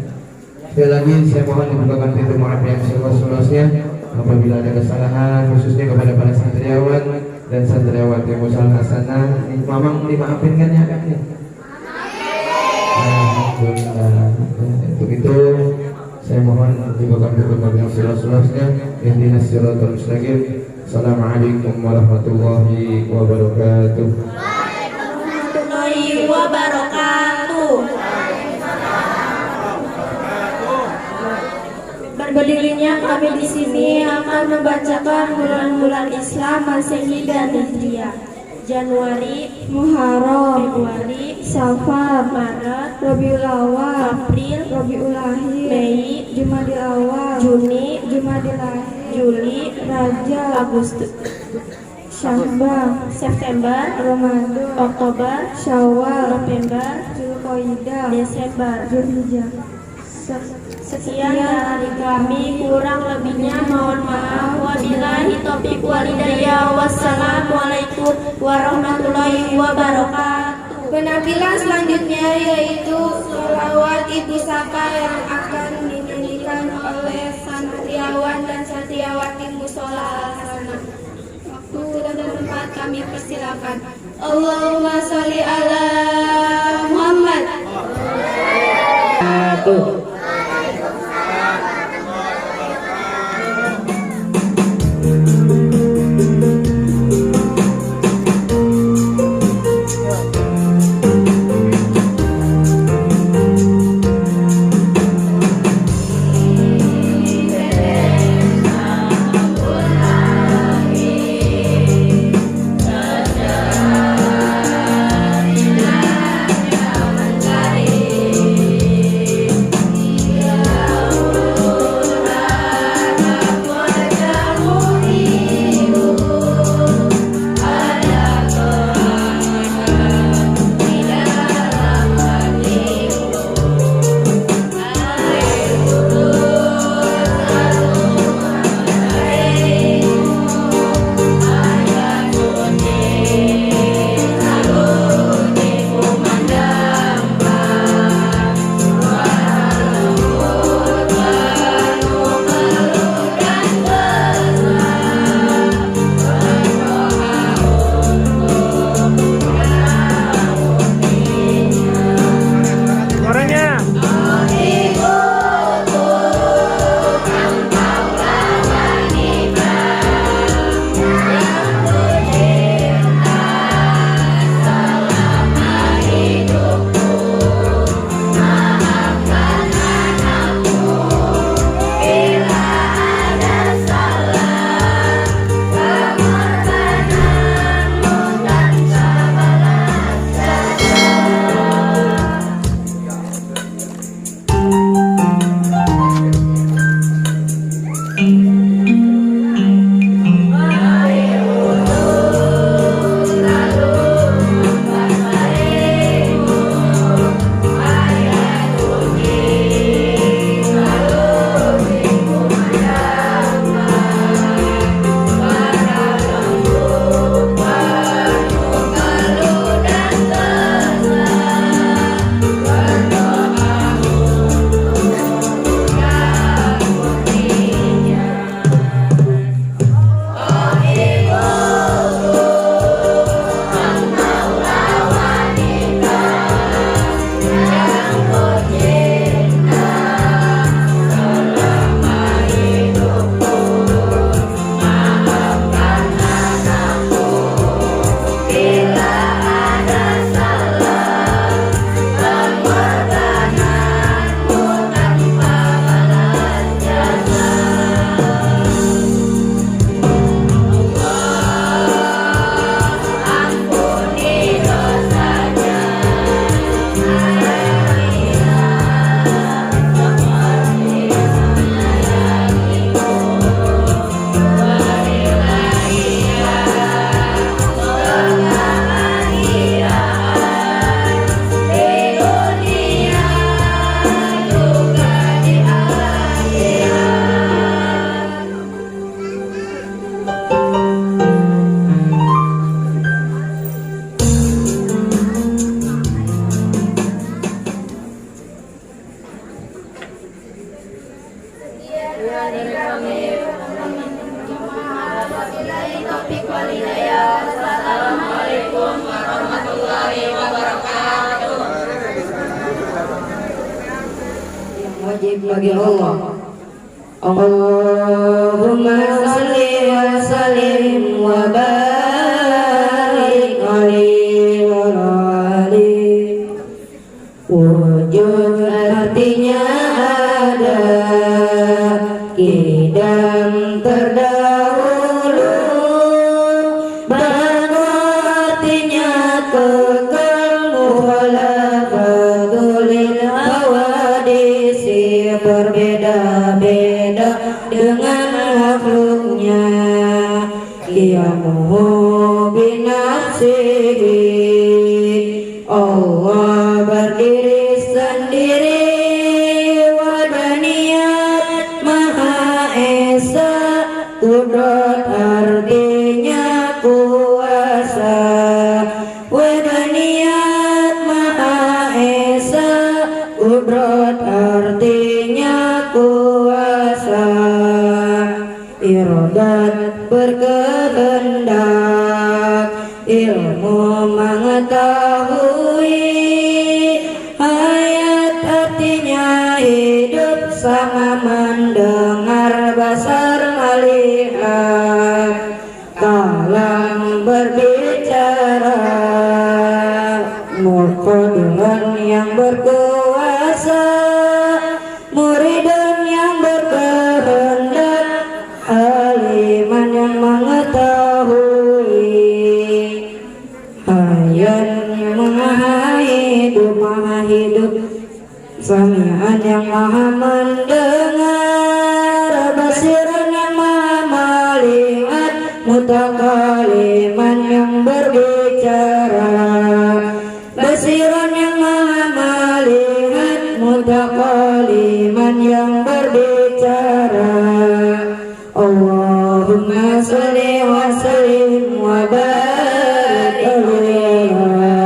Sekali lagi saya mohon dibukakan pintu maaf yang seluas-luasnya apabila ada kesalahan, khususnya kepada para santriawan dan santriawati Musal Hasanah. Mamang dimaafin kan ya kan ya? Alhamdulillah. Untuk itu saya mohon dibukakan pintu maaf yang seluas-luasnya. Ihdinas siratal mustaqim. Assalamualaikum warahmatullahi wabarakatuh. Warahmatullahi wabarakatuh. Berdirinya kami di sini akan membacakan bulan-bulan Islam Masehi dan Hijriah. Januari, Muharram, Februari, Safar, Maret, Rabiul Awal, April, Rabiul Akhir, Mei, Jumadil Awal, Juni, Jumadil Akhir, Juli, Rajab, Agustus, Syahban, September, Ramadan, Oktober, Syawal, November, Zulqa'dah, Desember, Zulhijjah. Sekian dari kami, kurang lebihnya mohon maaf. Wabillahi taufiq wal hidayah. Wassalamualaikum warahmatullahi wabarakatuh. Penampilan selanjutnya yaitu sholawat Ibu Sapa yang akan dinyanyikan oleh santriawan dan santriawati Mushola Al-Hasanah. Waktu dan tempat kami persilakan. Allahumma sholli ala Muhammad. wajib bagi Allah. Allahumma salli wa sallim wa barik alaihi wa alihi. Wujud artinya ada, kini dan terdahulu. Banu artinya kekal, mukhalafatul hawadisi, berbeda-beda dengan makhluknya. Qiyamuhu binafsihi, Allah berdiri sendiri. Wadaniyat Maha Esa, kudrat artinya kuasa. Wadaniyat Maha Esa, kudrat artinya kuasa. Irodat berkehendak, ilmu mengetahui. Hayat artinya hidup, sama mendengar, basar melihat. Kalam berbicara, muqaddiran yang berkuasa, muridun yang berkehendak, aliman yang mengetahui. Hayat yang maha hidup, sami'an yang maha mendengar, basiran yang maha melihat, mutakaliman yang berbicara. Basiran yang maha melihat, mutakaliman yang berbicara. Allahumma salli wa sallim wa barik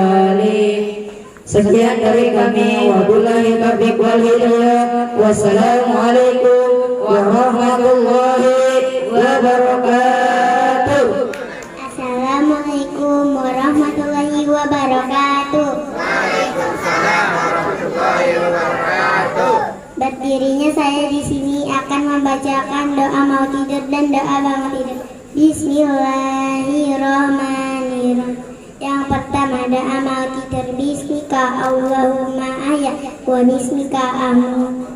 alaihi. Sekian dari kami, wabillahi taufiq wal hidayah. Wassalamualaikum warahmatullahi wabarakatuh. Assalamualaikum warahmatullahi wabarakatuh. Waalaikumsalam warahmatullahi wabarakatuh. Berdirinya saya di sini akan membacakan doa mau tidur dan doa bangun tidur. Bismillahirrahmanirrahim. Yang pertama doa mau tidur, bismika Allahumma ahya wa bismika amu.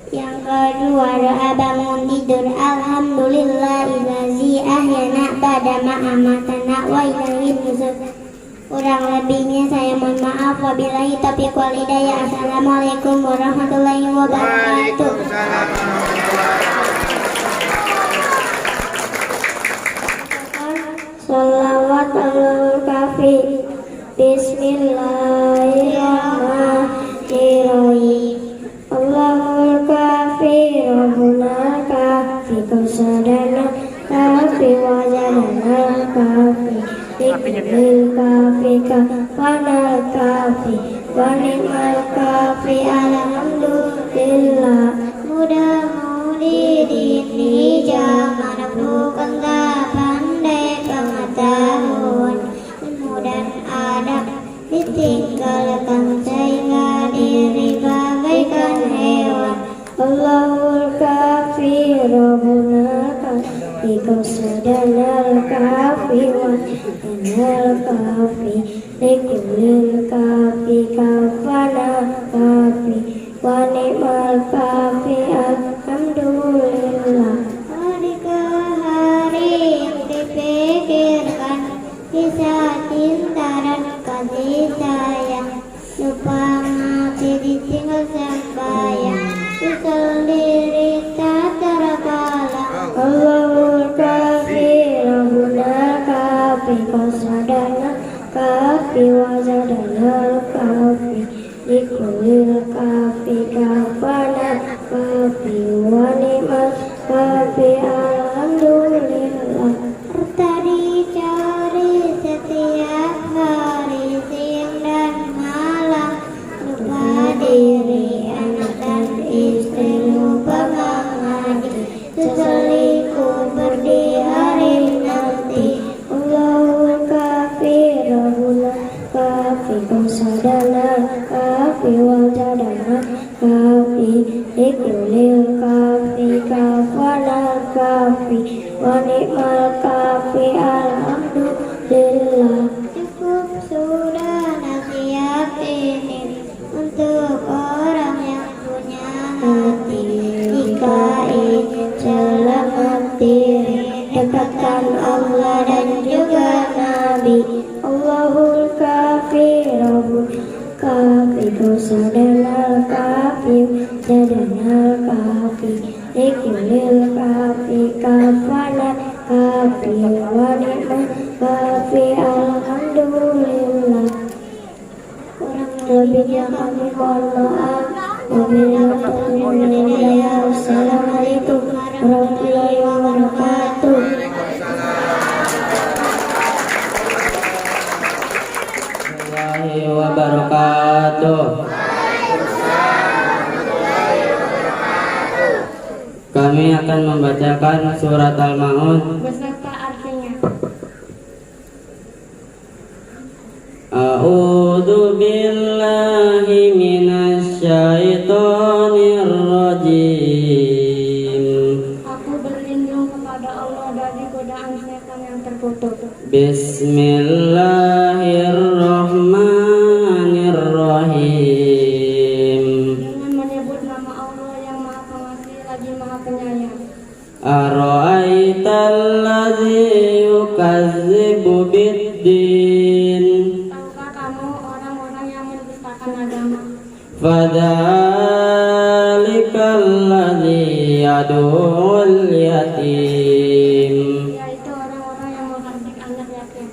Yang kedua doa bangun tidur, alhamdulillahillazi ahyana ba'da ma amatana wa ilaihin nusyur. Kurang lebihnya saya mohon maaf. Wabillahi taufiq wal hidayah. Assalamualaikum warahmatullahi wabarakatuh. Sholawat alal kafi. Bismillahirrahmanirrahim. Allahul kafi, Rabbuna kafi, kausadana kafi, wajadana kafi, ikhbil kafi, kafanal kafi, wanimal kafi, alhamdulillah. Mudah-mudahan ini jangan bukan gak pandai pengetahuan, mudah adab ditinggalkan sehingga diri bagaikan hewan. Allahul kafi, Rabbuna kafi, kausadanal kafi, wa'inal kafi, likulil kafi, kafanal kafi, wanimal kafi, alhamdulillah. Ketika hari yang dipikirkan, kisah cinta dan kasih sayang, lupa mati ditinggal sembahyang, usul diri tak terbalang. Allahul kafi, Rabbuna kafi, kausadana kafi, wazadanal kafi, likulil kafi, kafana kafi, wanimal kafi, alhamdulillah. Harta dicari setiap hari, siang dan malam, lupa diri, anak dan istri, lupa mengaji, seselingkuh di hari nanti. Allahul kafi, Rabbuna kafi, kausadana kafi, wajadana kafi, cukup sudah nasihat ini untuk orang yang punya hati. Jika ingin selamat diri, dekatkan Allah dan juga Nabi. Allahul kafi, Rabbul kafi, dosa dan al-kafi, dan al-kafi, ikulil kafi, kafalat kafi, wanita kafi, alhamdulillah. Kurang lebihnya kami mohon maaf. Wassalamualaikum warahmatullahi wabarakatuh. Wabarakatuh. Kami akan membacakan surat Al-Maun beserta artinya. A'udzu billahi minasyaitonir rajim. Aku berlindung kepada Allah dari godaan setan yang terkutuk. Bismillahirrahmanirrahim. Dengan menyebut nama Allah yang Maha Pengasih lagi Maha Penyayang. Ara'aital ladzi yukazzibu biddin. Tahukah kamu orang-orang yang mendustakan agama? Fadzalikal ladzi yad'ul yatim. Yaitu orang-orang yang menghardik anak yatim.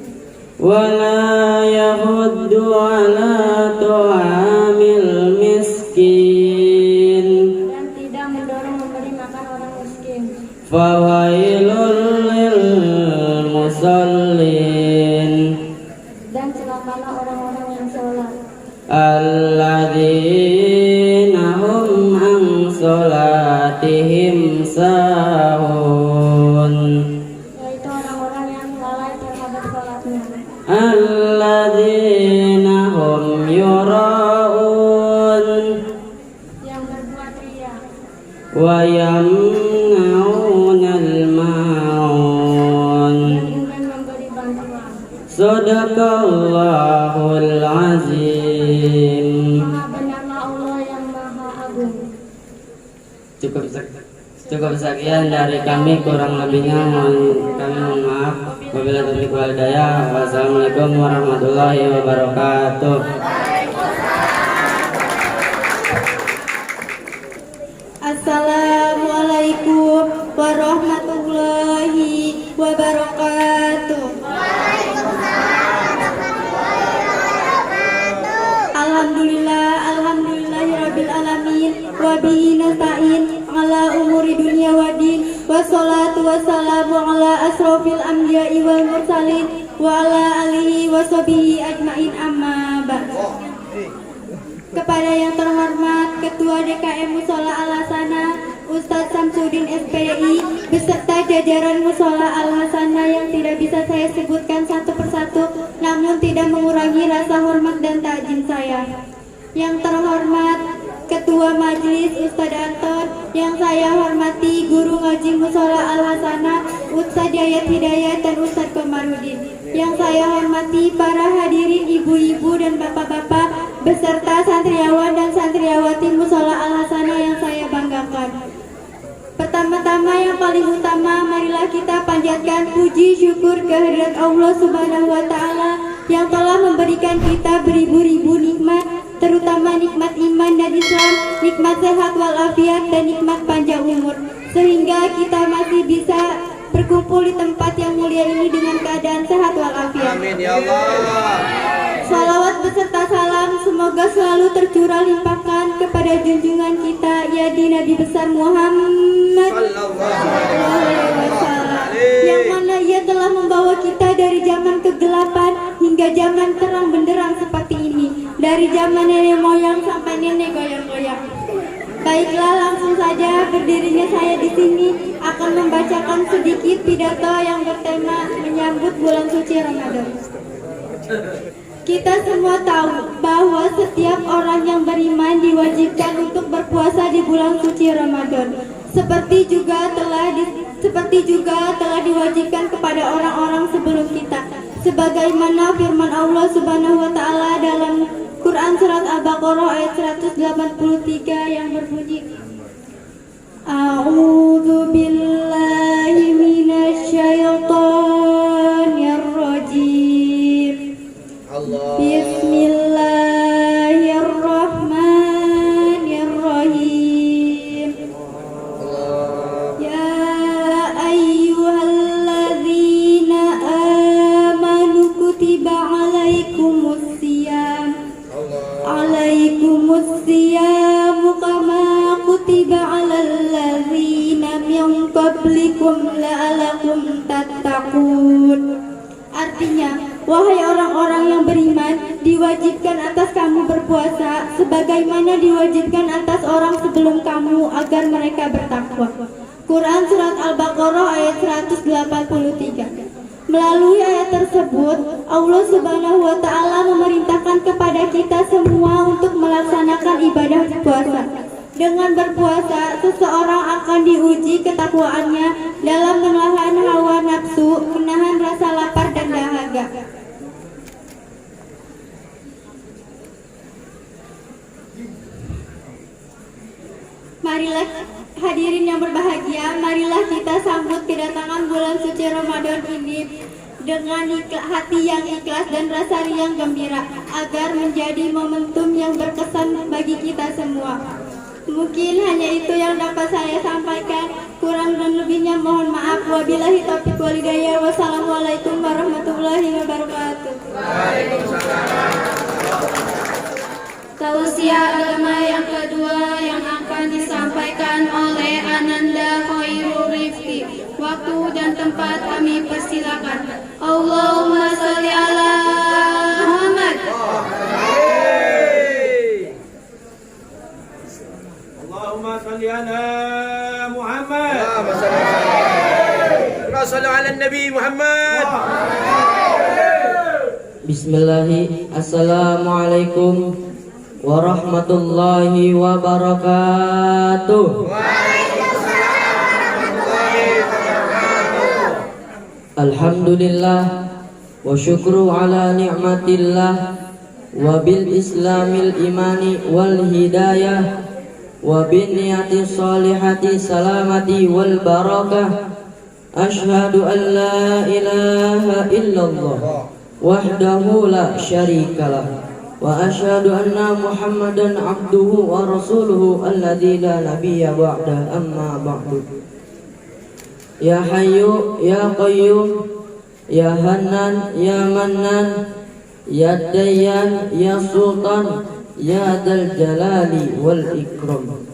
Wala yahuddu ala ta'amil miskin. Dan tidak mendorong memberi makan orang miskin. Fawailul lil musallin. Dan celakalah orang-orang yang sholat. Alladzina hum an sholatihim sahun. Yaitu orang-orang yang lalai terhadap sholatnya. Alladzina hum yura'un Yang berbuat ria. wa yamna'unal ma'un. Yang enggan memberi bantuan. Sadaqallahul azim. Maha benarlah Allah yang Maha Agung. Cukup sekian dari kami, kurang lebihnya kami mohon maaf. Wabillahi taufiq wal hidayah. Wassalamualaikum warahmatullahi wabarakatuh. Assalamualaikum warahmatullahi wabarakatuh. Alhamdulillahirabbil alamin wa bihi nasta'in ala umuri dunya waddin. Wassalatu wassalamu ala asrofil anbiya'i wal mursalin wa ala alihi wa sahbihi ajmain, amma ba'd. Kepada yang terhormat Ketua DKM Mushola Al-Hasanah Ustadz Samsudin SPDI beserta jajaran Mushola Al-Hasanah yang tidak bisa saya sebutkan satu persatu, namun tidak mengurangi rasa hormat dan takzim saya. Yang terhormat Ketua Majelis Ustadz Anton, yang saya hormati Guru Ngaji Mushola Al-Hasanah Ustadz Yayat Hidayat dan Ustadz Komarudin. Yang saya hormati para hadirin ibu-ibu dan bapak-bapak beserta santriawan dan santriawati Mushola Al-Hasanah yang saya banggakan. Pertama-tama yang paling utama, marilah kita panjatkan puji syukur kehadirat Allah Subhanahu wa Ta'ala yang telah memberikan kita beribu-ribu nikmat, terutama nikmat iman dan Islam, nikmat sehat walafiat dan nikmat panjang umur, sehingga kita masih bisa berkumpul di tempat yang mulia ini dengan keadaan sehat walafiat. Amin ya Allah. Salawat beserta salam semoga selalu tercurah limpahkan kepada junjungan kita, yaitu Nabi besar Muhammad sallallahu alaihi wasallam, yang mana ia telah membawa kita dari zaman kegelapan hingga zaman terang benderang seperti ini, dari zaman nenek moyang sampai nenek goyang-goyang. Baiklah, langsung saja berdirinya saya di sini akan membacakan sedikit pidato yang bertema menyambut bulan suci Ramadan. Kita semua tahu bahwa setiap orang yang beriman diwajibkan untuk berpuasa di bulan suci Ramadan, seperti juga telah diwajibkan kepada orang-orang sebelum kita. sebagaimana firman Allah Subhanahu wa taala dalam Quran surat Al-Baqarah ayat 183 yang berbunyi A'udzu billahi minasyaitonir rajim. Bismillahirrahmanirrahim. Ya ayyuhalladzina amanu kutiba alaikumusiyam kama kutiba alal ladzina min qablikum la'alakum tattaqun. Artinya, wahai orang-orang yang beriman, diwajibkan atas kamu berpuasa sebagaimana diwajibkan atas orang sebelum kamu agar mereka bertakwa. Quran surat Al-Baqarah ayat 183. Melalui ayat tersebut, Allah Subhanahu wa taala memerintahkan kepada kita semua untuk melaksanakan ibadah puasa. Dengan berpuasa, seseorang akan diuji ketakwaannya dalam menahan hawa nafsu, menahan rasa lapar dan dahaga. Marilah hadirin yang berbahagia, marilah kita sambut kedatangan bulan suci Ramadan ini dengan hati yang ikhlas dan rasa yang gembira agar menjadi momentum yang berkesan bagi kita semua. Mungkin hanya itu yang dapat saya sampaikan. Kurang dan lebihnya mohon maaf. Wabillahi taufiq wal hidayah. Wassalamualaikum warahmatullahi wabarakatuh. Tausiah agama yang kedua yang akan disampaikan oleh Ananda Khairul Rifki. Waktu dan tempat kami persilakan. Allahumma sholli ala Muhammad. Allahumma sholli ala Muhammad. Sallu ala Nabi Muhammad. Bismillahi, assalamualaikum warahmatullahi wabarakatuh. Alhamdulillah wa syukru ala ni'matillah wa bil islamil imani wal hidayah wa bin niyati salihati salamati wal barakah. Ashhadu an la ilaha illallah wahdahu la syarikalah wa asyhadu anna Muhammadan abduhu wa rasuluhu alladzi la nabiyya ba'da, amma ba'du. Ya Hayyu ya Qayyum ya Hannan ya Mannan ya Dayyan ya Sultan ya Dzal Jalali wal Ikram.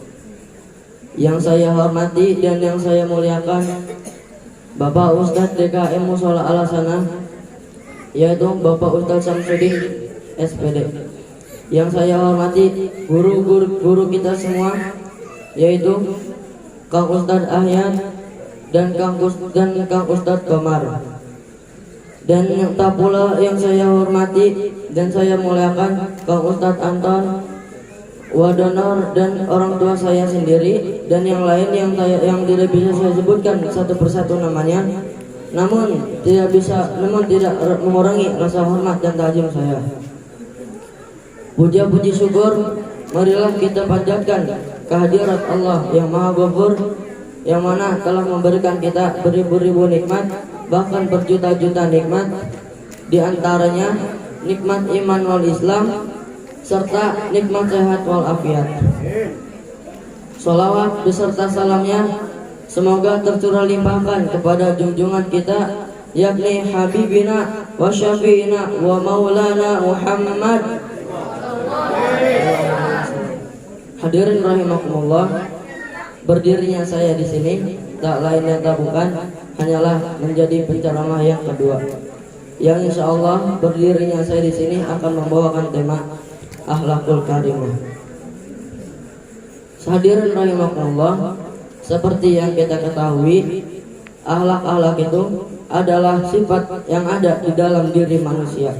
Yang saya hormati dan yang saya muliakan Bapak Ustadz DKM Mushola Al-Hasanah, yaitu Bapak Ustadz Samsudin SPD. Yang saya hormati guru-guru kita semua, yaitu Kang Ustadz Ahyad dan Kang Ustadz Komar. Dan tak pula yang saya hormati dan saya muliakan Kang Ustadz Anton, Wadonor, dan orang tua saya sendiri dan yang lain yang tidak bisa saya sebutkan satu persatu namanya, namun tidak mengurangi rasa hormat dan takjim saya. Puja puji syukur marilah kita panjatkan kehadirat Allah yang Maha Ghafur, yang mana telah memberikan kita beribu-ribu nikmat, bahkan berjuta-juta nikmat, di antaranya nikmat iman wal Islam serta nikmat sehat wal afiat. Salawat beserta salamnya semoga tercurah limpahkan kepada junjungan kita, yakni Habibina wa Syafi'ina wa Maulana Muhammad. Hadirin rahimakumullah, berdirinya saya di sini tak lain dan tak bukan hanyalah menjadi penceramah yang kedua, yang insya Allah berdirinya saya di sini akan membawakan tema akhlakul karimah. Hadirin rahimakumullah, seperti yang kita ketahui, akhlak-akhlak itu adalah sifat yang ada di dalam diri manusia.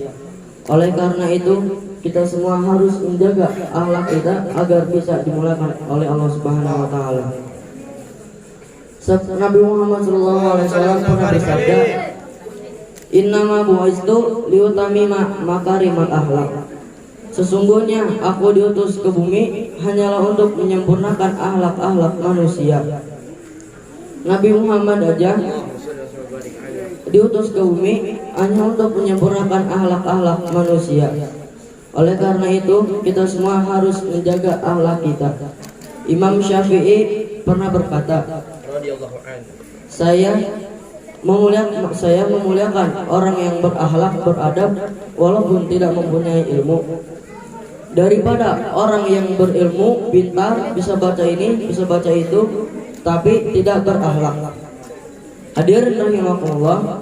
Oleh karena itu, kita semua harus menjaga akhlak kita agar bisa dimuliakan oleh Allah Subhanahu wa taala. Nabi Muhammad SAW pernah bersabda, Innama bu'istu liutamima makarimal akhlak. Sesungguhnya aku diutus ke bumi hanyalah untuk menyempurnakan akhlak-akhlak manusia. Nabi Muhammad aja diutus ke bumi hanya untuk menyempurnakan akhlak-akhlak manusia. Oleh karena itu kita semua harus menjaga akhlak kita. Imam Syafi'i pernah berkata, saya memuliakan orang yang berakhlak beradab walaupun tidak mempunyai ilmu, daripada orang yang berilmu, pintar, bisa baca ini, bisa baca itu, tapi tidak berakhlak. Hadirin rahimakumullah,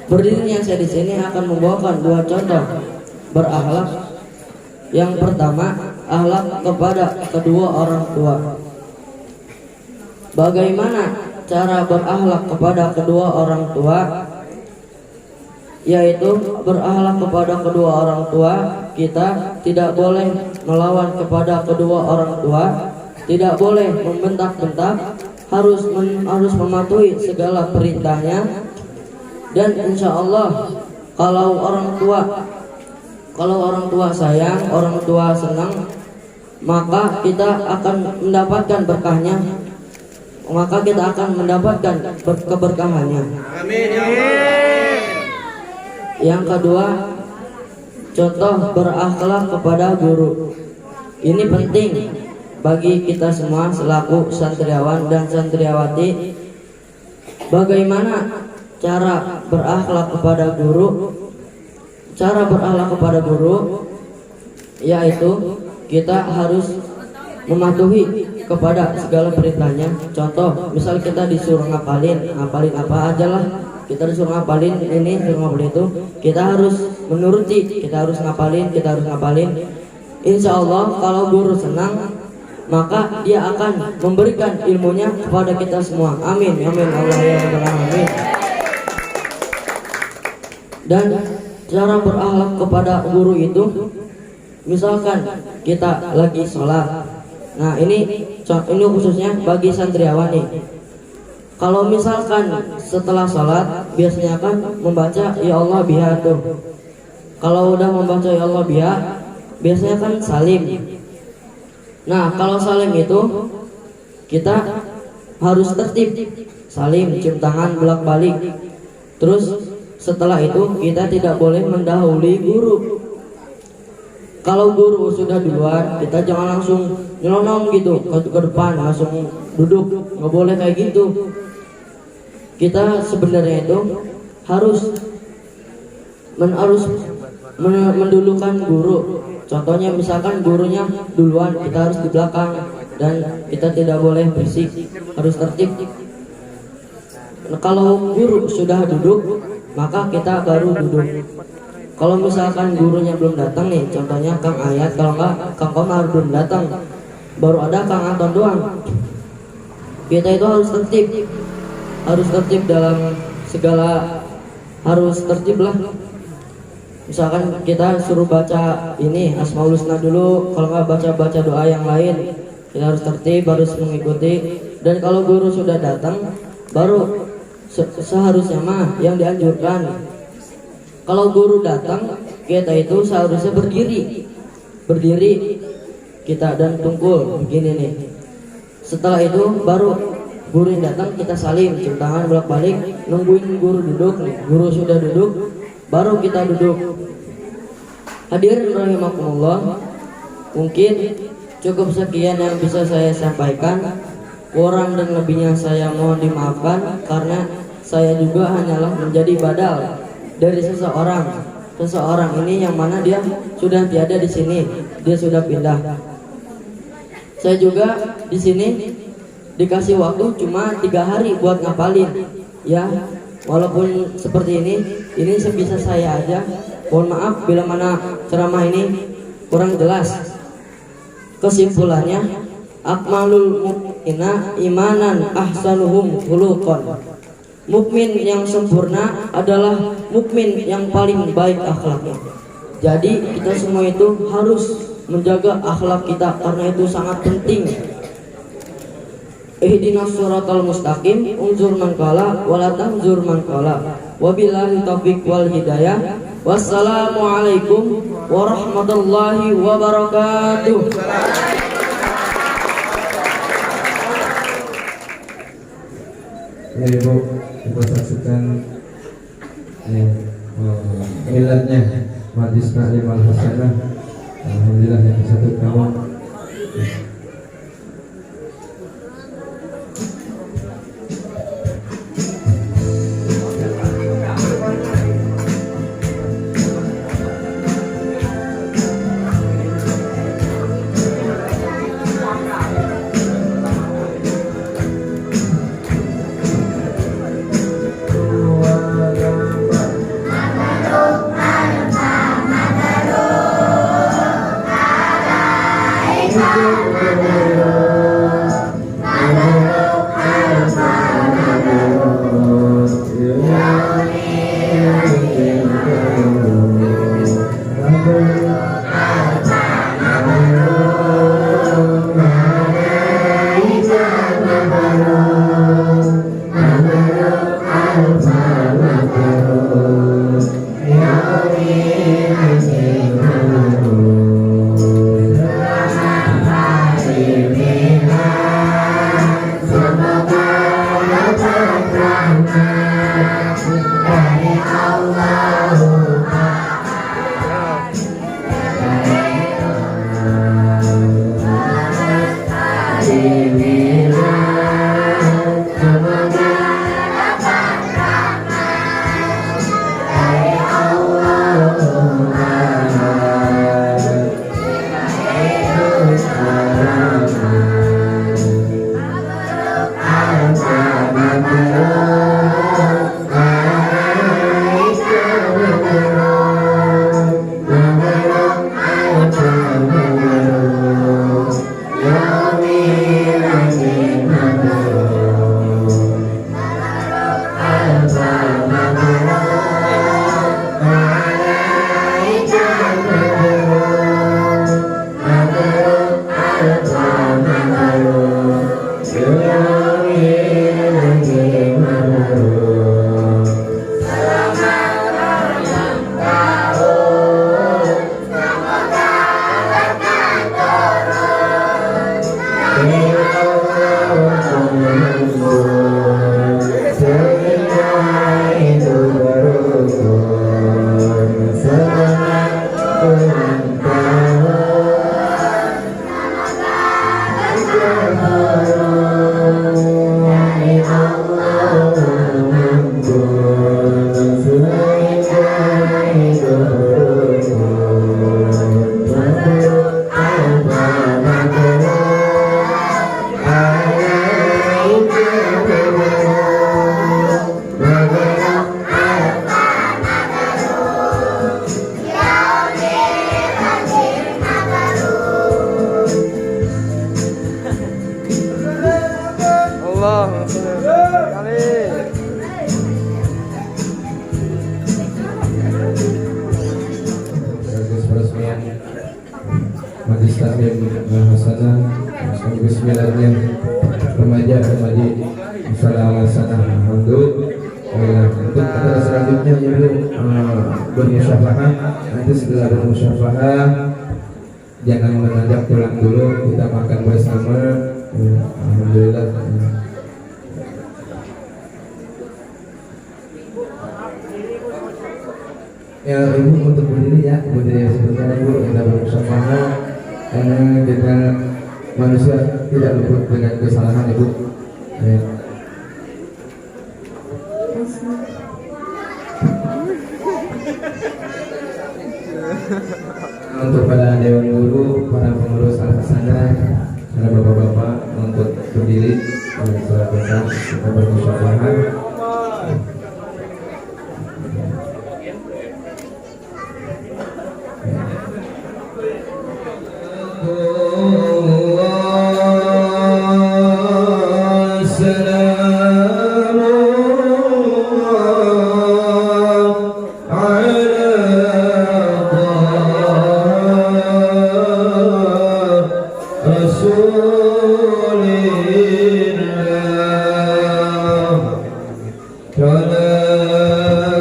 berdirinya saya di sini akan membawakan dua contoh berakhlak. Yang pertama, akhlak kepada kedua orang tua. Bagaimana cara berakhlak kepada kedua orang tua? Yaitu berakhlak kepada kedua orang tua, kita tidak boleh melawan kepada kedua orang tua, tidak boleh membentak-bentak, harus mematuhi segala perintahnya. Dan insya Allah kalau orang tua sayang, orang tua senang, maka kita akan mendapatkan berkahnya, maka kita akan mendapatkan keberkahannya. Amin ya Allah. Yang kedua, contoh berakhlak kepada guru. Ini penting bagi kita semua selaku santriawan dan santriawati. Bagaimana cara berakhlak kepada guru? Cara berakhlak kepada guru yaitu kita harus mematuhi kepada segala perintahnya. Contoh, misal kita disuruh ngapalin apa aja lah, kita disuruh ngapalin ini, disuruh ngapalin itu, kita harus menuruti, kita harus ngapalin. Insya Allah kalau guru senang, maka dia akan memberikan ilmunya kepada kita semua. Amin, amin, Allah ya Rabbal alamin. Dan cara berakhlak kepada guru itu, misalkan kita lagi sholat. Nah ini khususnya bagi santriawan nih. Kalau misalkan setelah sholat biasanya kan membaca ya Allah biha tuh. Kalau udah membaca ya Allah biha, biasanya kan salim. Nah kalau salim itu kita harus tertib, salim, cium tangan, bolak-balik. Terus setelah itu kita tidak boleh mendahului guru. Kalau guru sudah duluan, kita jangan langsung nyelonong gitu ke depan, langsung duduk, nggak boleh kayak gitu. Kita sebenarnya itu harus mendulukan guru. Contohnya misalkan gurunya duluan, kita harus di belakang, dan kita tidak boleh berisik, harus tertib. Nah, kalau guru sudah duduk, maka kita baru duduk. Kalau misalkan gurunya belum datang nih, contohnya Kang Ayat, kalau enggak Kang Komar belum datang, baru ada Kang Anton doang, kita itu harus tertib dalam segala, harus tertib lah. Misalkan kita suruh baca ini Asmaul Husna dulu, kalau enggak baca doa yang lain, kita harus tertib, harus mengikuti. Dan kalau guru sudah datang, baru seharusnya yang dianjurkan. Kalau guru datang, kita itu seharusnya berdiri kita dan tungkul begini nih. Setelah itu baru guru yang datang kita salim, cium tangan, bolak-balik, nungguin guru duduk nih. Guru sudah duduk, baru kita duduk. Hadirin rahimakumullah, mungkin cukup sekian yang bisa saya sampaikan. Kurang dan lebihnya saya mohon dimaafkan, karena saya juga hanyalah menjadi badal dari seseorang ini yang mana dia sudah tiada di sini, dia sudah pindah. Saya juga di sini dikasih waktu cuma 3 hari buat ngapalin, ya. Walaupun seperti ini sebisa saya aja. Mohon maaf bila mana ceramah ini kurang jelas. Kesimpulannya, akmalul mu'minina imanan ahsanuhum khuluqan. Mukmin yang sempurna adalah mukmin yang paling baik akhlaknya. Jadi kita semua itu harus menjaga akhlak kita, karena itu sangat penting. Ihdinas siratal mustaqim, unzur man qala wala tanzur man qala. Wabillahi taufiq wal hidayah. Wassalamualaikum warahmatullahi wabarakatuh. Ya Ibu, kita saksikan miladnya Majlis Taklim Al-Hasanah. Alhamdulillah yang satu tahun. Majlis Taklim Al-Hasanah sekaligus miladnya remaja-remaji Musalah Al-Hasanah. Alhamdulillah. Untuk acara selanjutnya Ibu bermusyafahah. Nanti setelah bermusyafahah jangan menanjak pulang dulu, kita makan bersama. Alhamdulillah. Ya Ibu untuk berdiri ya, berdiri sebentar Ibu, kita bermusyafahah karena kita manusia tidak luput dengan kesalahan Ibu. Ya. Untuk para dewan guru, para pengurus Al-Hasanah, para bapak-bapak untuk berdiri, kita bermusyafahah. Rasulillah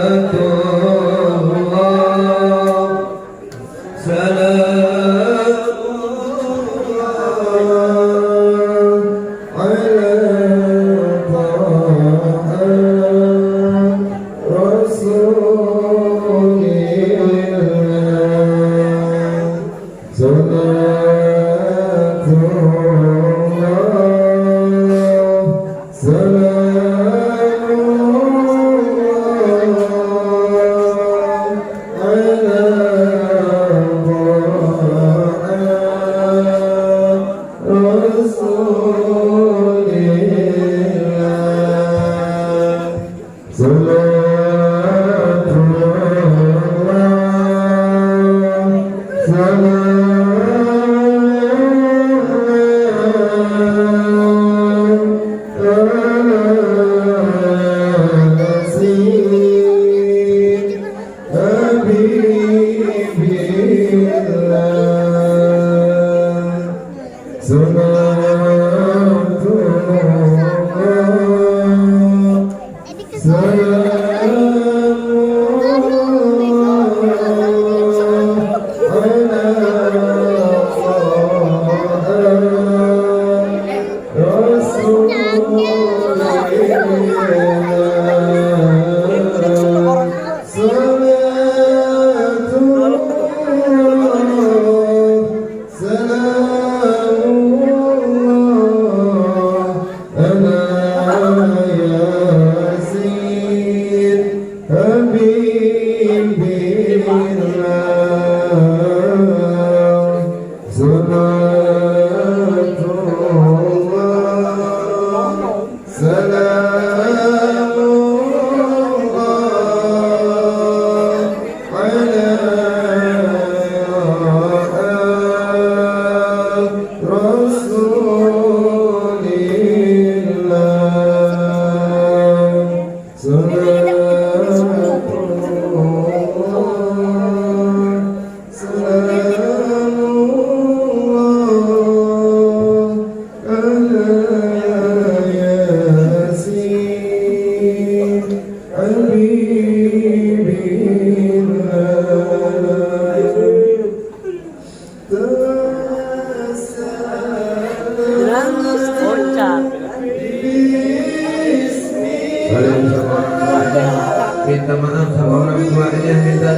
Minta maaf sama orang tuanya, minta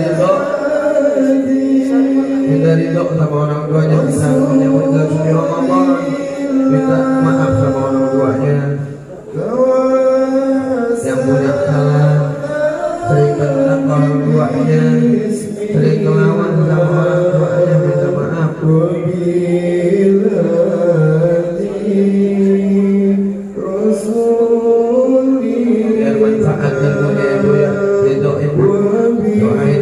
ridho sama orang tuanya, bisa menyambut bulan suci Ramadan, minta maaf sama orang tuanya yang punya salah, sering menentang orang tuanya, sering melawan sama orang tuanya, minta maaf. Biar manfaat yang punya ibu ya, ridho ibu, doain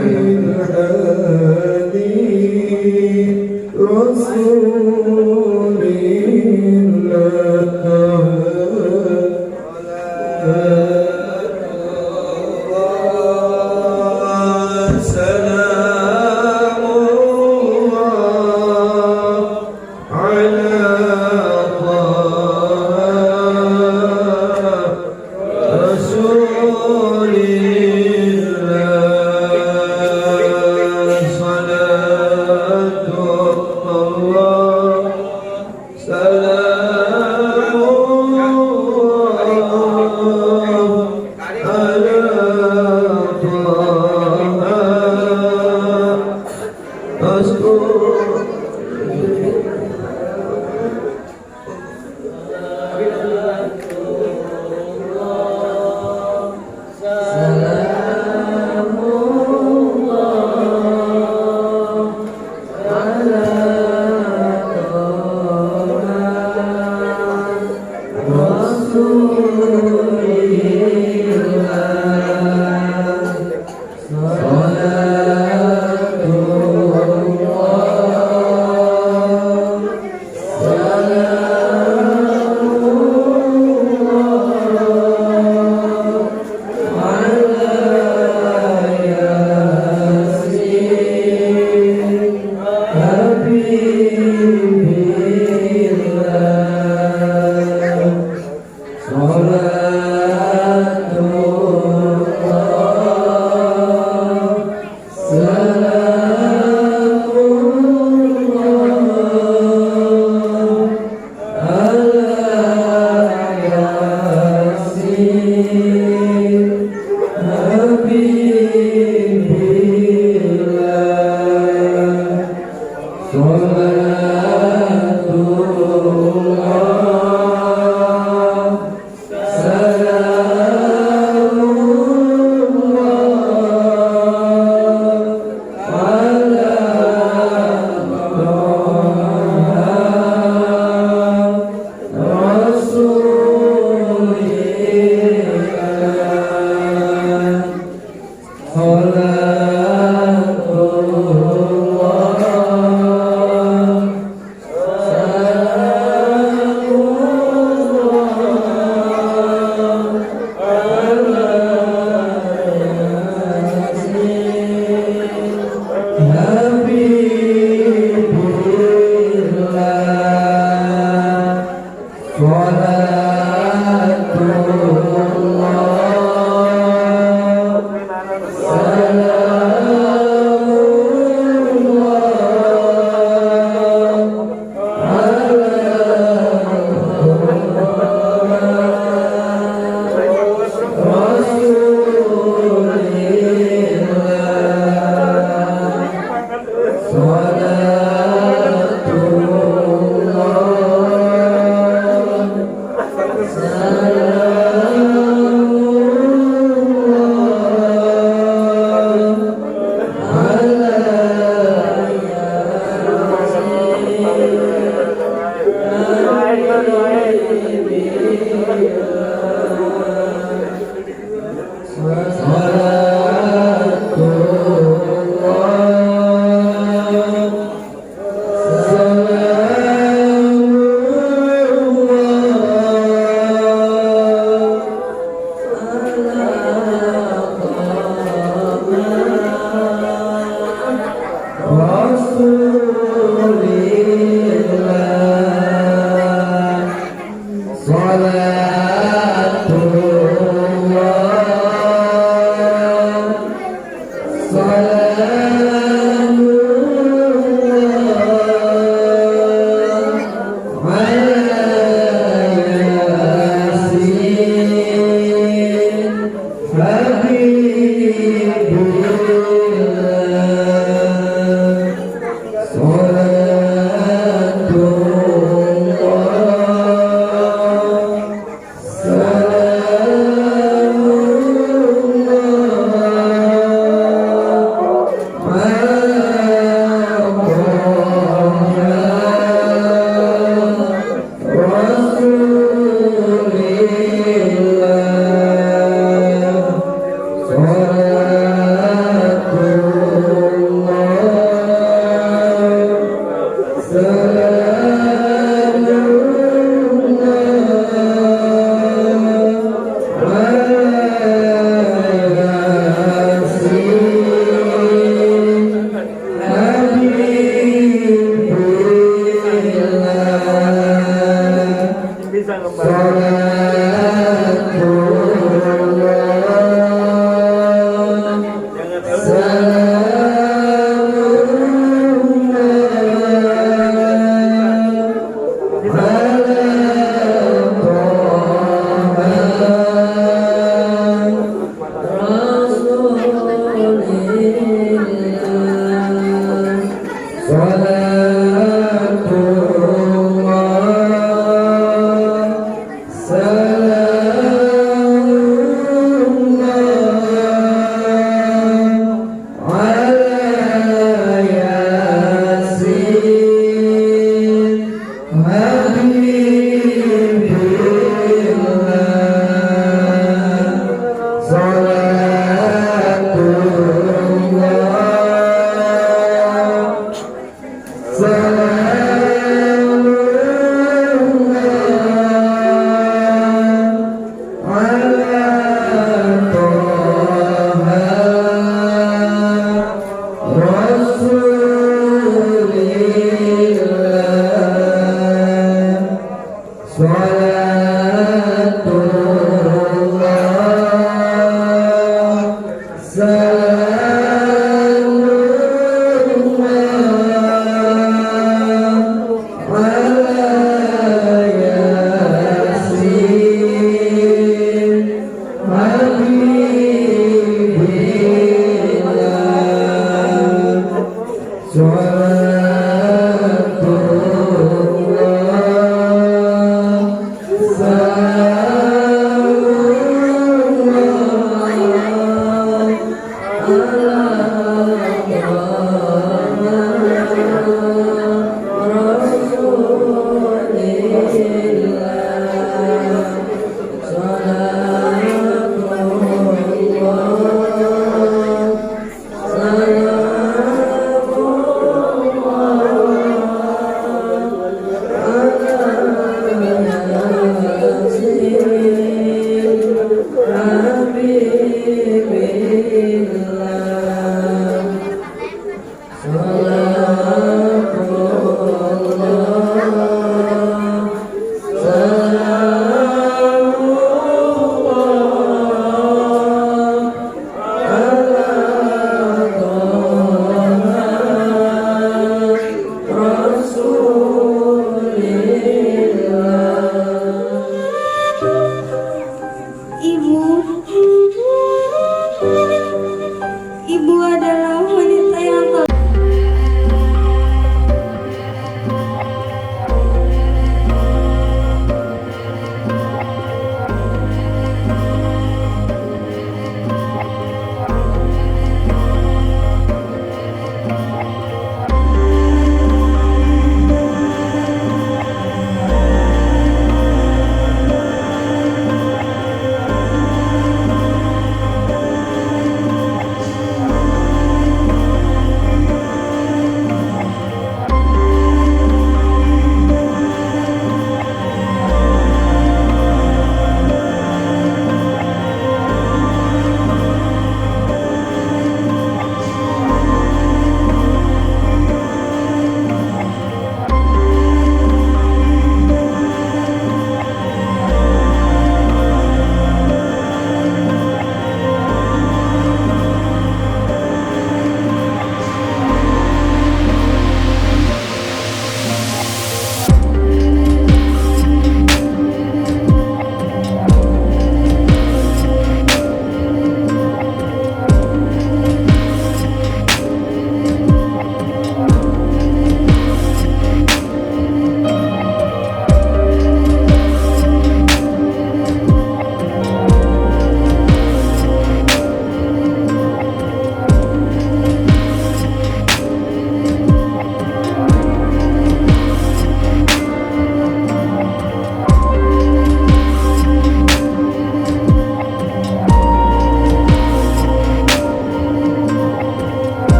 Salatullah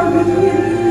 الصابرين